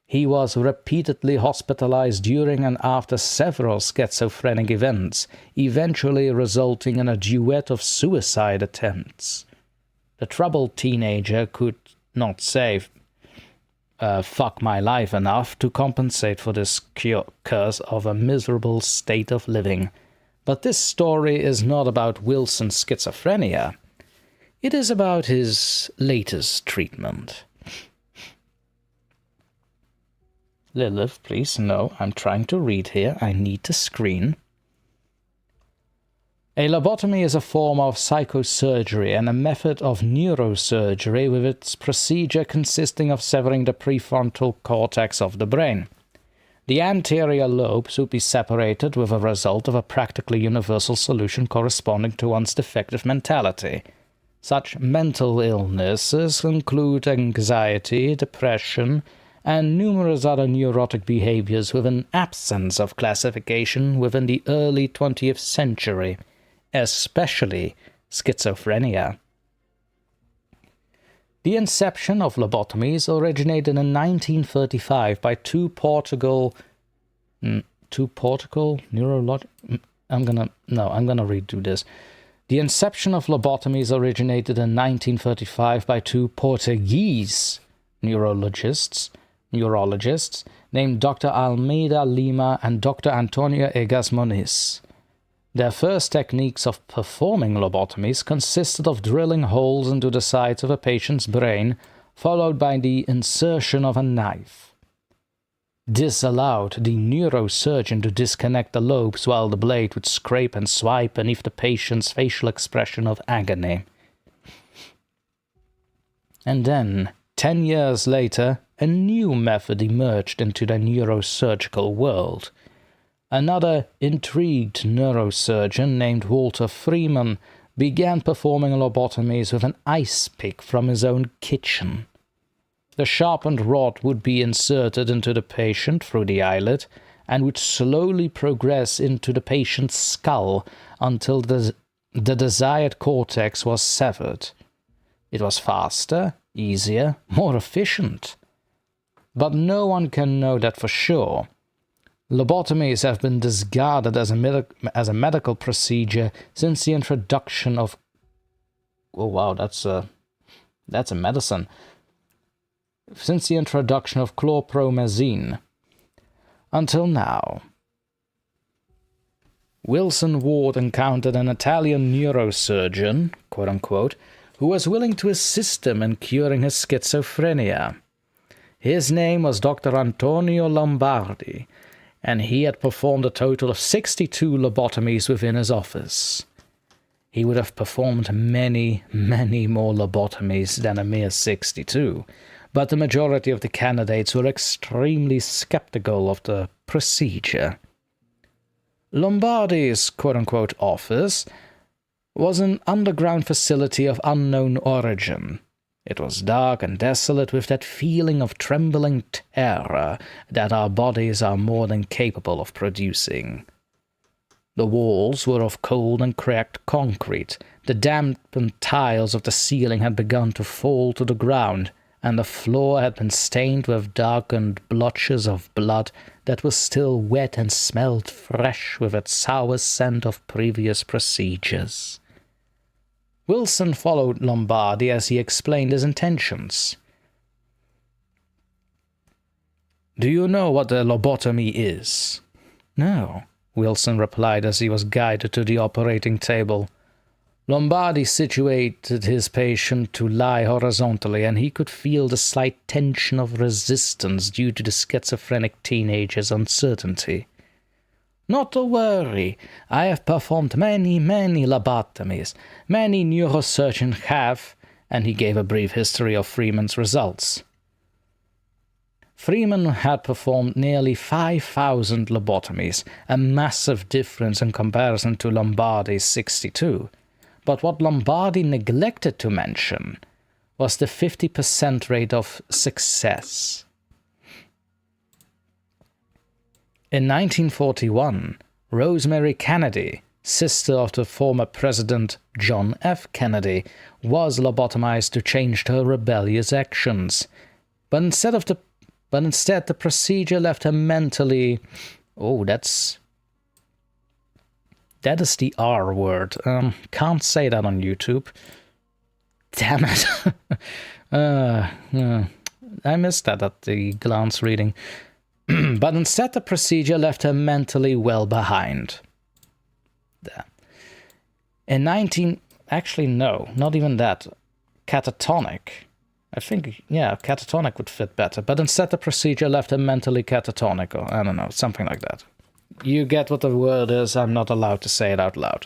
He was repeatedly hospitalized during and after several schizophrenic events, eventually resulting in a duet of suicide attempts. The troubled teenager could not say, fuck my life enough to compensate for this curse of a miserable state of living. But this story is not about Wilson's schizophrenia. It is about his latest treatment. Lilith, please, no, I'm trying to read here. I need to screen. A lobotomy is a form of psychosurgery and a method of neurosurgery with its procedure consisting of severing the prefrontal cortex of the brain. The anterior lobes would be separated with a result of a practically universal solution corresponding to one's defective mentality. Such mental illnesses include anxiety, depression, and numerous other neurotic behaviors with an absence of classification within the early 20th century. Especially schizophrenia. The inception of lobotomies originated in 1935 by two Portugal neurolog... I'm gonna redo this. The inception of lobotomies originated in 1935 by two Portuguese neurologists named Dr. Almeida Lima and Dr. Antonio Egas Moniz. Their first techniques of performing lobotomies consisted of drilling holes into the sides of a patient's brain, followed by the insertion of a knife. This allowed the neurosurgeon to disconnect the lobes while the blade would scrape and swipe beneath the patient's facial expression of agony. And then, 10 years later, a new method emerged into the neurosurgical world. Another intrigued neurosurgeon named Walter Freeman began performing lobotomies with an ice pick from his own kitchen. The sharpened rod would be inserted into the patient through the eyelid and would slowly progress into the patient's skull until the desired cortex was severed. It was faster, easier, more efficient. But no one can know that for sure. Lobotomies have been discarded as a medical procedure since the introduction of... Oh wow, that's a medicine. Since the introduction of chlorpromazine. Until now. Wilson Ward encountered an Italian neurosurgeon, quote-unquote, who was willing to assist him in curing his schizophrenia. His name was Dr. Antonio Lombardi, and he had performed a total of 62 lobotomies within his office. He would have performed many, many more lobotomies than a mere 62, but the majority of the candidates were extremely skeptical of the procedure. Lombardi's quote-unquote office was an underground facility of unknown origin. It was dark and desolate with that feeling of trembling terror that our bodies are more than capable of producing. The walls were of cold and cracked concrete, the dampened tiles of the ceiling had begun to fall to the ground, and the floor had been stained with darkened blotches of blood that was still wet and smelled fresh with its sour scent of previous procedures. Wilson followed Lombardi as he explained his intentions. "Do you know what a lobotomy is?" "No," Wilson replied as he was guided to the operating table. Lombardi situated his patient to lie horizontally, and he could feel the slight tension of resistance due to the schizophrenic teenager's uncertainty. "Not to worry. I have performed many lobotomies. Many neurosurgeons have," and he gave a brief history of Freeman's results. Freeman had performed nearly 5,000 lobotomies, a massive difference in comparison to Lombardi's 62. But what Lombardi neglected to mention was the 50% rate of success. In 1941, Rosemary Kennedy, sister of the former President John F. Kennedy, was lobotomized to change her rebellious actions. But instead the procedure left her mentally... Oh, that is the R word. Can't say that on YouTube. Damn it. I missed that at the glance reading. But instead the procedure left her mentally well behind. There. Actually no, not even that. Catatonic. I think, yeah, catatonic would fit better. But instead the procedure left her mentally catatonic, or I don't know, something like that. You get what the word is, I'm not allowed to say it out loud.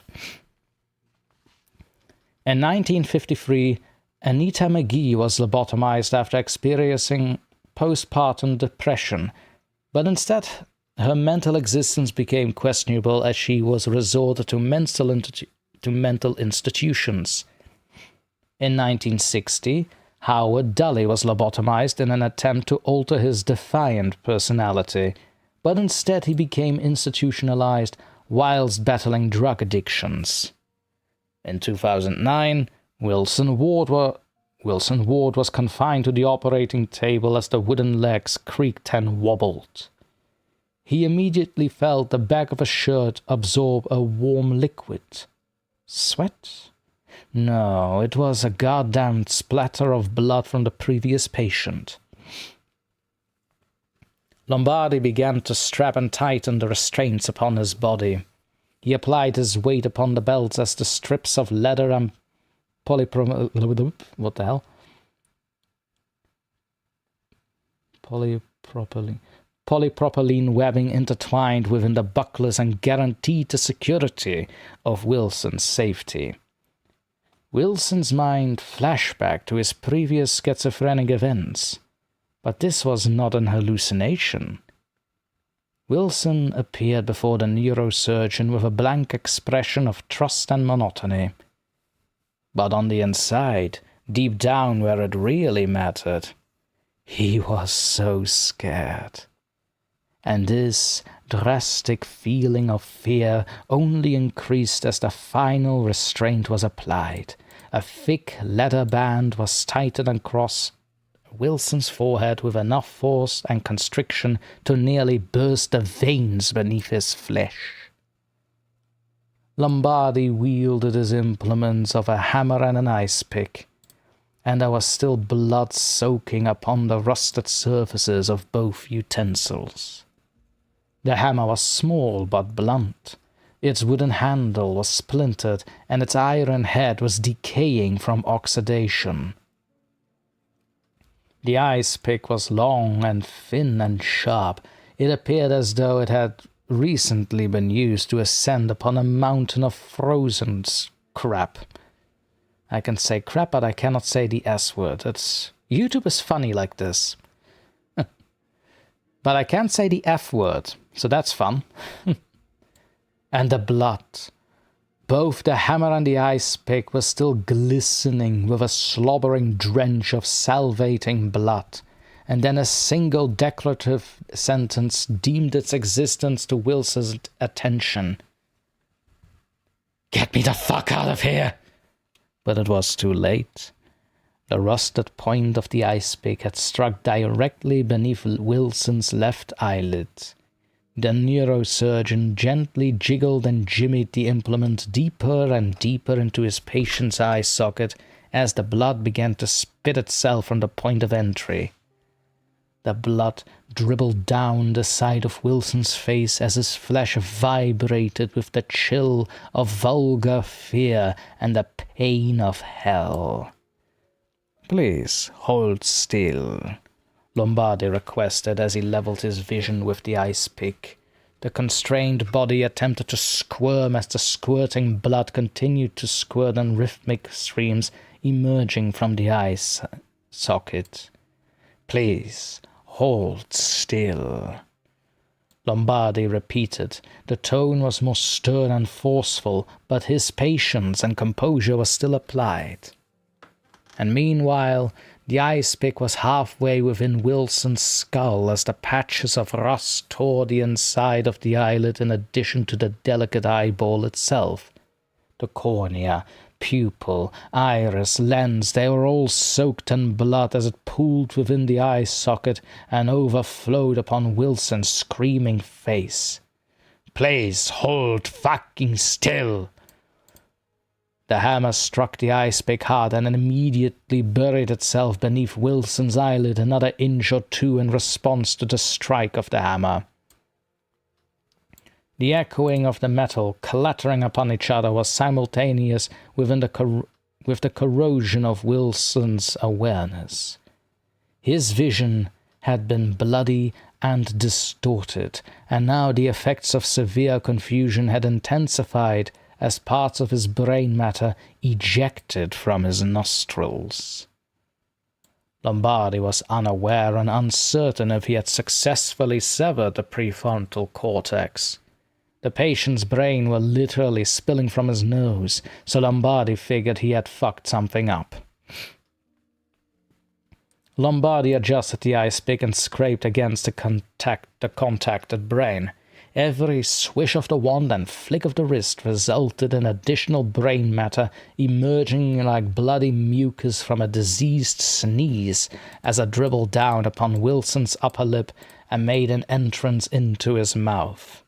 In 1953, Anita McGee was lobotomized after experiencing postpartum depression, but instead her mental existence became questionable as she was resorted to mental institutions. In 1960, Howard Dully was lobotomized in an attempt to alter his defiant personality, but instead he became institutionalized whilst battling drug addictions. In 2009, Wilson Ward was confined to the operating table as the wooden legs creaked and wobbled. He immediately felt the back of a shirt absorb a warm liquid. Sweat? No, it was a goddamn splatter of blood from the previous patient. Lombardi began to strap and tighten the restraints upon his body. He applied his weight upon the belts as the strips of leather and polypropylene polypropylene webbing intertwined within the bucklers and guaranteed the security of Wilson's safety. Wilson's mind flashed back to his previous schizophrenic events, but this was not an hallucination. Wilson appeared before the neurosurgeon with a blank expression of trust and monotony. But on the inside, deep down where it really mattered, he was so scared. And this drastic feeling of fear only increased as the final restraint was applied. A thick leather band was tightened across Wilson's forehead with enough force and constriction to nearly burst the veins beneath his flesh. Lombardi wielded his implements of a hammer and an ice pick, and there was still blood soaking upon the rusted surfaces of both utensils. The hammer was small but blunt. Its wooden handle was splintered, and its iron head was decaying from oxidation. The ice pick was long and thin and sharp. It appeared as though it had recently been used to ascend upon a mountain of frozen crap. I can say crap, but I cannot say the S word. YouTube is funny like this. But I can't say the F word, so that's fun. And the blood. Both the hammer and the ice pick were still glistening with a slobbering drench of salivating blood, and then a single declarative sentence deemed its existence to Wilson's attention. "Get me the fuck out of here!" But it was too late. The rusted point of the ice pick had struck directly beneath Wilson's left eyelid. The neurosurgeon gently jiggled and jimmied the implement deeper and deeper into his patient's eye socket as the blood began to spit itself from the point of entry. The blood dribbled down the side of Wilson's face as his flesh vibrated with the chill of vulgar fear and the pain of hell. "Please, hold still," Lombardi requested as he leveled his vision with the ice pick. The constrained body attempted to squirm as the squirting blood continued to squirt in rhythmic streams emerging from the ice socket. "Please, hold still," Lombardi repeated. The tone was more stern and forceful, but his patience and composure were still applied. And meanwhile, the ice pick was halfway within Wilson's skull as the patches of rust tore the inside of the eyelid in addition to the delicate eyeball itself. The cornea, pupil, iris, lens, they were all soaked in blood as it pooled within the eye socket and overflowed upon Wilson's screaming face. "Please hold fucking still!" The hammer struck the ice pick hard and immediately buried itself beneath Wilson's eyelid another inch or two in response to the strike of the hammer. The echoing of the metal clattering upon each other was simultaneous with the corrosion of Wilson's awareness. His vision had been bloody and distorted, and now the effects of severe confusion had intensified as parts of his brain matter ejected from his nostrils. Lombardi was unaware and uncertain if he had successfully severed the prefrontal cortex. The patient's brain was literally spilling from his nose, so Lombardi figured he had fucked something up. Lombardi adjusted the ice pick and scraped against the contacted brain. Every swish of the wand and flick of the wrist resulted in additional brain matter emerging like bloody mucus from a diseased sneeze as it dribbled down upon Wilson's upper lip and made an entrance into his mouth.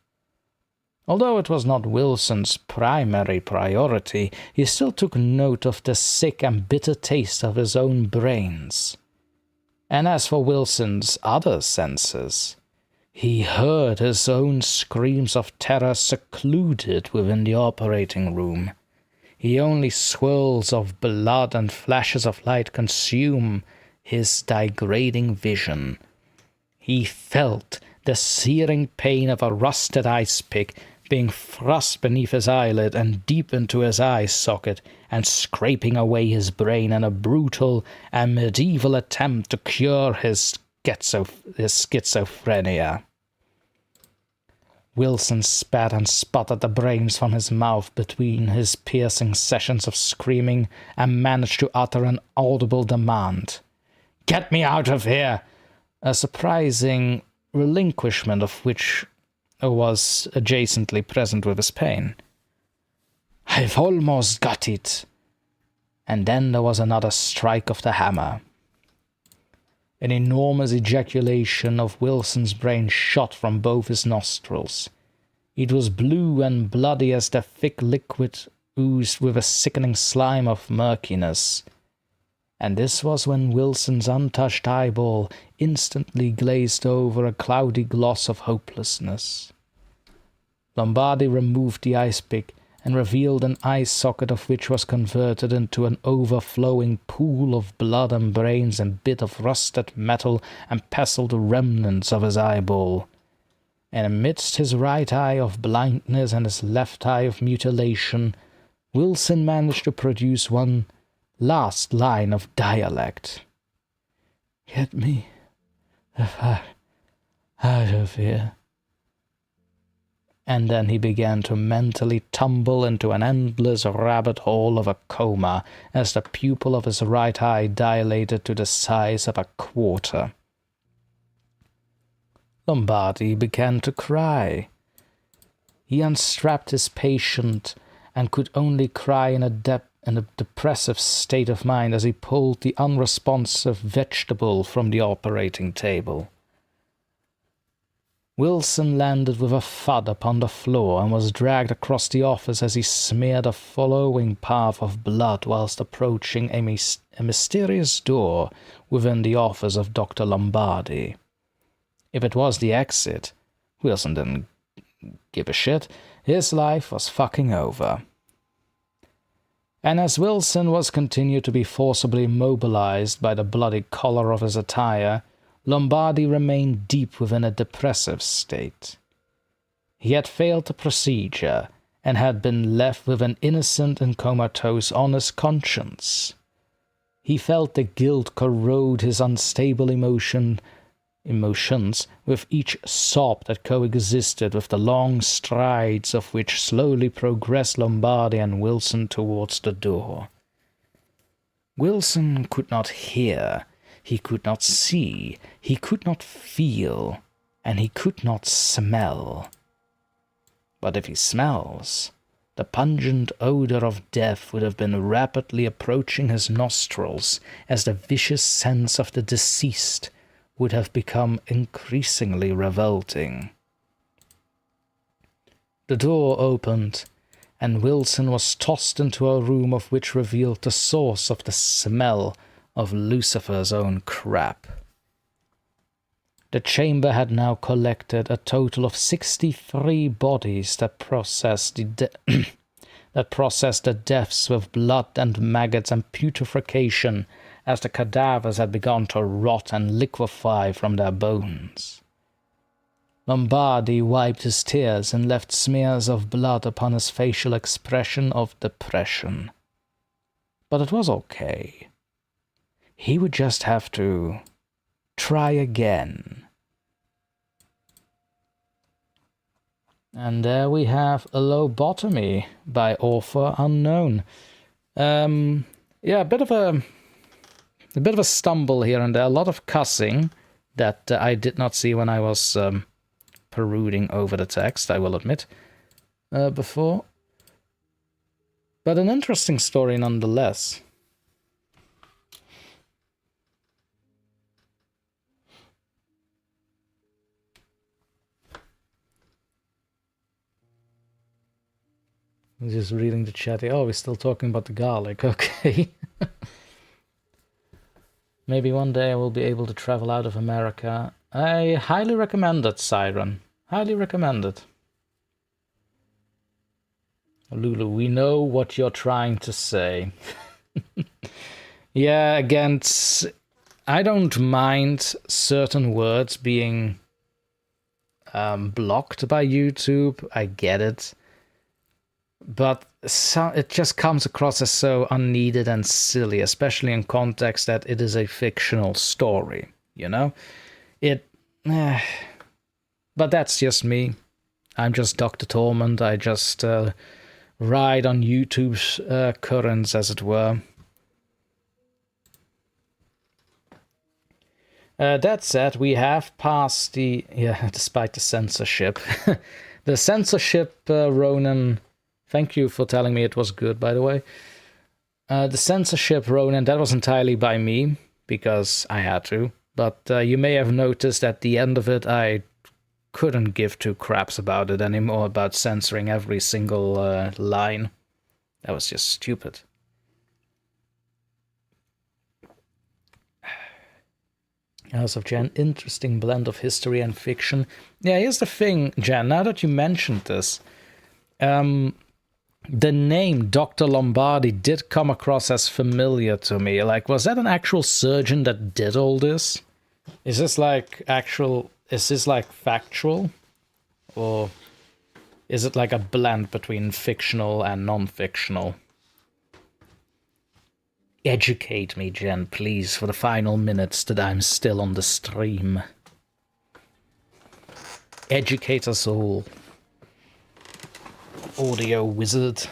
Although it was not Wilson's primary priority, he still took note of the sick and bitter taste of his own brains. And as for Wilson's other senses, he heard his own screams of terror secluded within the operating room. He only swirls of blood and flashes of light consume his degrading vision. He felt the searing pain of a rusted ice pick being thrust beneath his eyelid and deep into his eye socket, and scraping away his brain in a brutal and medieval attempt to cure his schizophrenia. Wilson spat and sputtered the brains from his mouth between his piercing sessions of screaming and managed to utter an audible demand. "Get me out of here!" A surprising relinquishment of which was adjacently present with his pain. "I've almost got it." And then there was another strike of the hammer. An enormous ejaculation of Wilson's brain shot from both his nostrils. It was blue and bloody as the thick liquid oozed with a sickening slime of murkiness. And this was when Wilson's untouched eyeball instantly glazed over a cloudy gloss of hopelessness. Lombardi removed the ice pick and revealed an eye socket of which was converted into an overflowing pool of blood and brains and bit of rusted metal and pestled remnants of his eyeball. And amidst his right eye of blindness and his left eye of mutilation, Wilson managed to produce one last line of dialect. "Get me the fuck out of here." And then he began to mentally tumble into an endless rabbit hole of a coma as the pupil of his right eye dilated to the size of a quarter. Lombardi began to cry. He unstrapped his patient and could only cry in a depressive state of mind as he pulled the unresponsive vegetable from the operating table. Wilson landed with a thud upon the floor and was dragged across the office as he smeared a flowing path of blood whilst approaching a mysterious door within the office of Dr. Lombardi. If it was the exit, Wilson didn't give a shit. His life was fucking over. And as Wilson was continued to be forcibly immobilized by the bloody collar of his attire, Lombardi remained deep within a depressive state. He had failed the procedure and had been left with an innocent and comatose honest conscience. He felt the guilt corrode his unstable emotions with each sob that coexisted with the long strides of which slowly progressed Lombardi and Wilson towards the door. Wilson could not hear, he could not see, he could not feel, and he could not smell. But if he smells, the pungent odor of death would have been rapidly approaching his nostrils as the vicious sense of the deceased would have become increasingly revolting. The door opened, and Wilson was tossed into a room of which revealed the source of the smell of Lucifer's own crap. The chamber had now collected a total of 63 bodies that processed the deaths with blood and maggots and putrefaction as the cadavers had begun to rot and liquefy from their bones. Lombardi wiped his tears and left smears of blood upon his facial expression of depression. But it was okay. He would just have to try again. And there we have a Lobotomy by author unknown. Yeah, a bit of a stumble here and there, a lot of cussing that I did not see when I was perusing over the text, I will admit, before. But an interesting story nonetheless. I'm just reading the chat here. Oh, we're still talking about the garlic. Okay. Maybe one day I will be able to travel out of America. I highly recommend it, Siren. Highly recommend it. Lulu, we know what you're trying to say. Yeah, again, I don't mind certain words being blocked by YouTube. I get it. But it just comes across as so unneeded and silly, especially in context that it is a fictional story, you know? But that's just me. I'm just Dr. Torment. I just ride on YouTube's currents, as it were. That said, we have passed the... Yeah, despite the censorship. The censorship, Ronan... Thank you for telling me it was good, by the way. The censorship, Ronan, that was entirely by me, because I had to. But you may have noticed at the end of it, I couldn't give two craps about it anymore, about censoring every single line. That was just stupid. House of Jen, interesting blend of history and fiction. Yeah, here's the thing, Jen, now that you mentioned this, the name Dr. Lombardi did come across as familiar to me. Like, was that an actual surgeon that did all this? Is this like actual... Is this like factual? Or is it like a blend between fictional and non-fictional? Educate me, Jen, please, for the final minutes that I'm still on the stream. Educate us all. Audio wizard.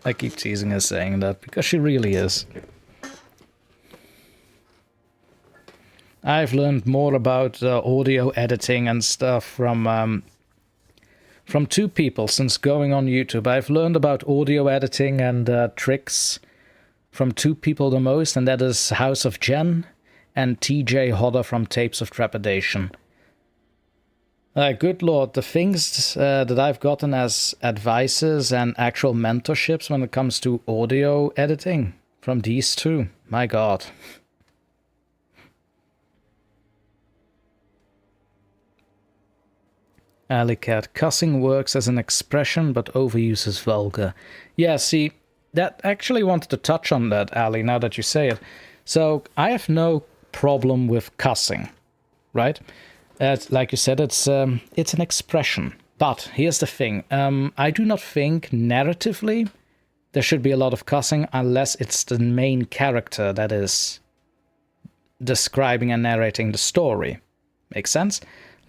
I keep teasing her saying that because she really is. I've learned more about audio editing and stuff from two people since going on YouTube. I've learned about audio editing and tricks from two people the most, and that is House of Jen and TJ Hodder from Tapes of Trepidation. Good lord, the things that I've gotten as advices and actual mentorships when it comes to audio editing from these two, my god. Alicat, cussing works as an expression, but overuse is vulgar. Yeah, see, that actually wanted to touch on that, Ali, now that you say it. So, I have no problem with cussing, right? Like you said, it's an expression. But here's the thing. I do not think narratively there should be a lot of cussing unless it's the main character that is describing and narrating the story. Make sense?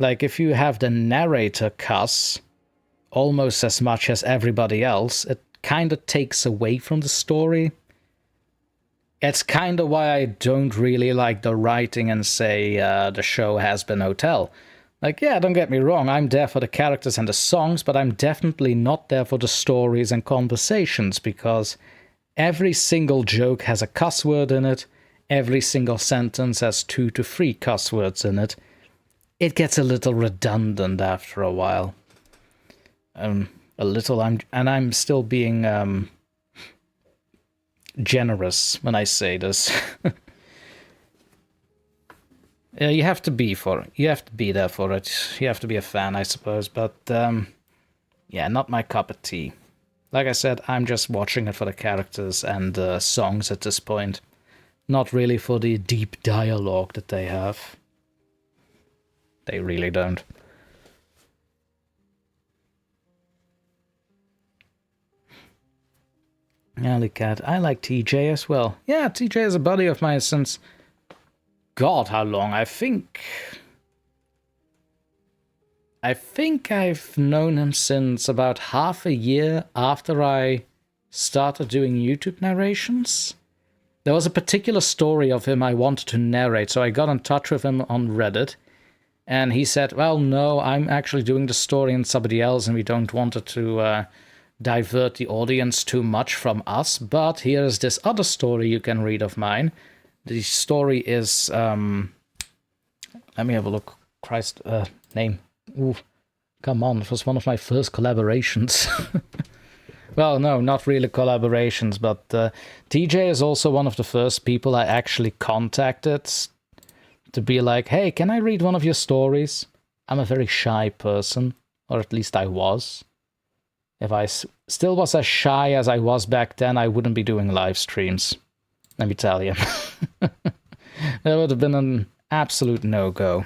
Like, if you have the narrator cuss almost as much as everybody else, it kind of takes away from the story. It's kind of why I don't really like the writing and say the show has been hotel. Like, yeah, don't get me wrong, I'm there for the characters and the songs, but I'm definitely not there for the stories and conversations, because every single joke has a cuss word in it, every single sentence has 2 to 3 cuss words in it. It gets a little redundant after a while. I'm still being generous when I say this. Yeah, you have to be for it. You have to be there for it. You have to be a fan, I suppose. But yeah, not my cup of tea. Like I said, I'm just watching it for the characters and the songs at this point. Not really for the deep dialogue that they have. They really don't. Alicat, I like TJ as well. Yeah, TJ is a buddy of mine since... God, how long? I think I've known him since about half a year after I started doing YouTube narrations. There was a particular story of him I wanted to narrate, so I got in touch with him on Reddit. And he said, well, no, I'm actually doing the story and somebody else, and we don't want it to divert the audience too much from us. But here is this other story you can read of mine. The story is, let me have a look. Christ, name. Ooh, come on, it was one of my first collaborations. Well, no, not really collaborations, but TJ is also one of the first people I actually contacted to be like, hey, can I read one of your stories? I'm a very shy person, or at least I was. If I still was as shy as I was back then, I wouldn't be doing live streams. Let me tell you. That would have been an absolute no-go.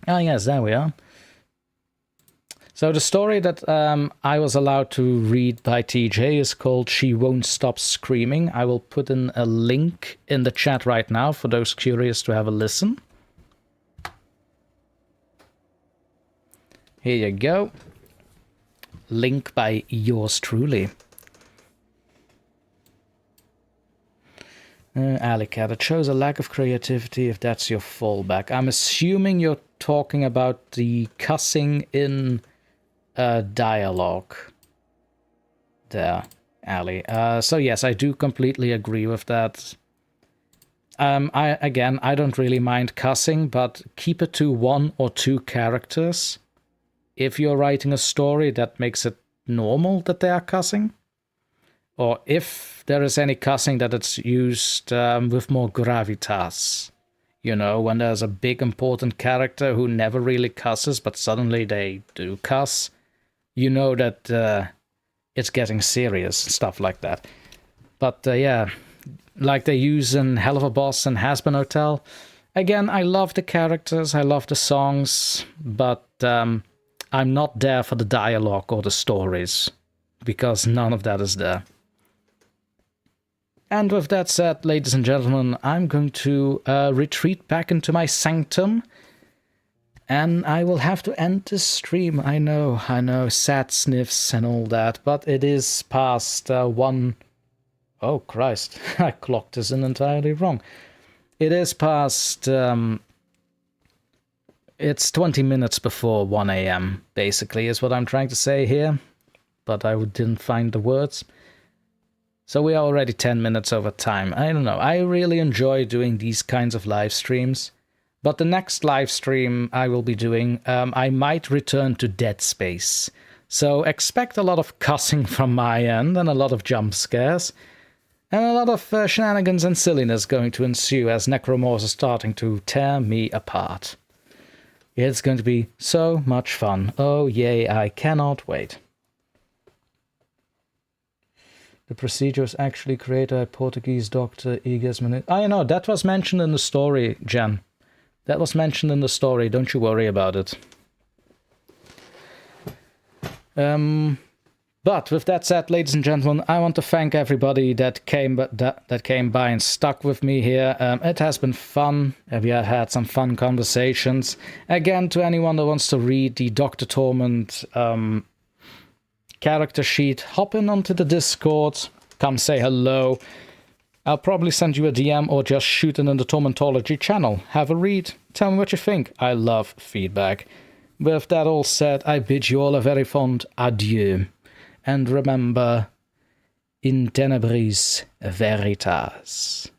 Ah, yes, there we are. So the story that I was allowed to read by TJ is called She Won't Stop Screaming. I will put in a link in the chat right now for those curious to have a listen. Here you go. Link by yours truly. Alicat, it shows a lack of creativity if that's your fallback. I'm assuming you're talking about the cussing in dialogue there, Ali. So yes, I do completely agree with that. I don't really mind cussing, but keep it to 1 or 2 characters. If you're writing a story that makes it normal that they are cussing, or if there is any cussing that it's used with more gravitas. You know, when there's a big important character who never really cusses, but suddenly they do cuss, you know that it's getting serious, stuff like that. But yeah, like they use in Hell of a Boss and Has-Been Hotel. Again, I love the characters, I love the songs, but I'm not there for the dialogue or the stories, because none of that is there. And with that said, ladies and gentlemen, I'm going to retreat back into my sanctum. And I will have to end this stream. I know, sad sniffs and all that. But it is past 1... Oh, Christ. I clocked this in entirely wrong. It is past... It's 20 minutes before 1 AM, basically, is what I'm trying to say here. But I didn't find the words. So we are already 10 minutes over time. I don't know. I really enjoy doing these kinds of live streams. But the next live stream I will be doing, I might return to Dead Space. So expect a lot of cussing from my end and a lot of jump scares. And a lot of shenanigans and silliness going to ensue as Necromorphs are starting to tear me apart. It's going to be so much fun. Oh yay, I cannot wait. The procedure was actually created by Portuguese doctor Igas Menezes. I know, that was mentioned in the story, Jen. That was mentioned in the story, don't you worry about it. But with that said, ladies and gentlemen, I want to thank everybody that came by and stuck with me here. It has been fun. We have had some fun conversations. Again, to anyone that wants to read the DrTorment character sheet, hop in onto the Discord, come say hello. I'll probably send you a DM or just shoot it in the Tormentology channel. Have a read, tell me what you think. I love feedback. With that all said, I bid you all a very fond adieu. And remember, in tenebris veritas.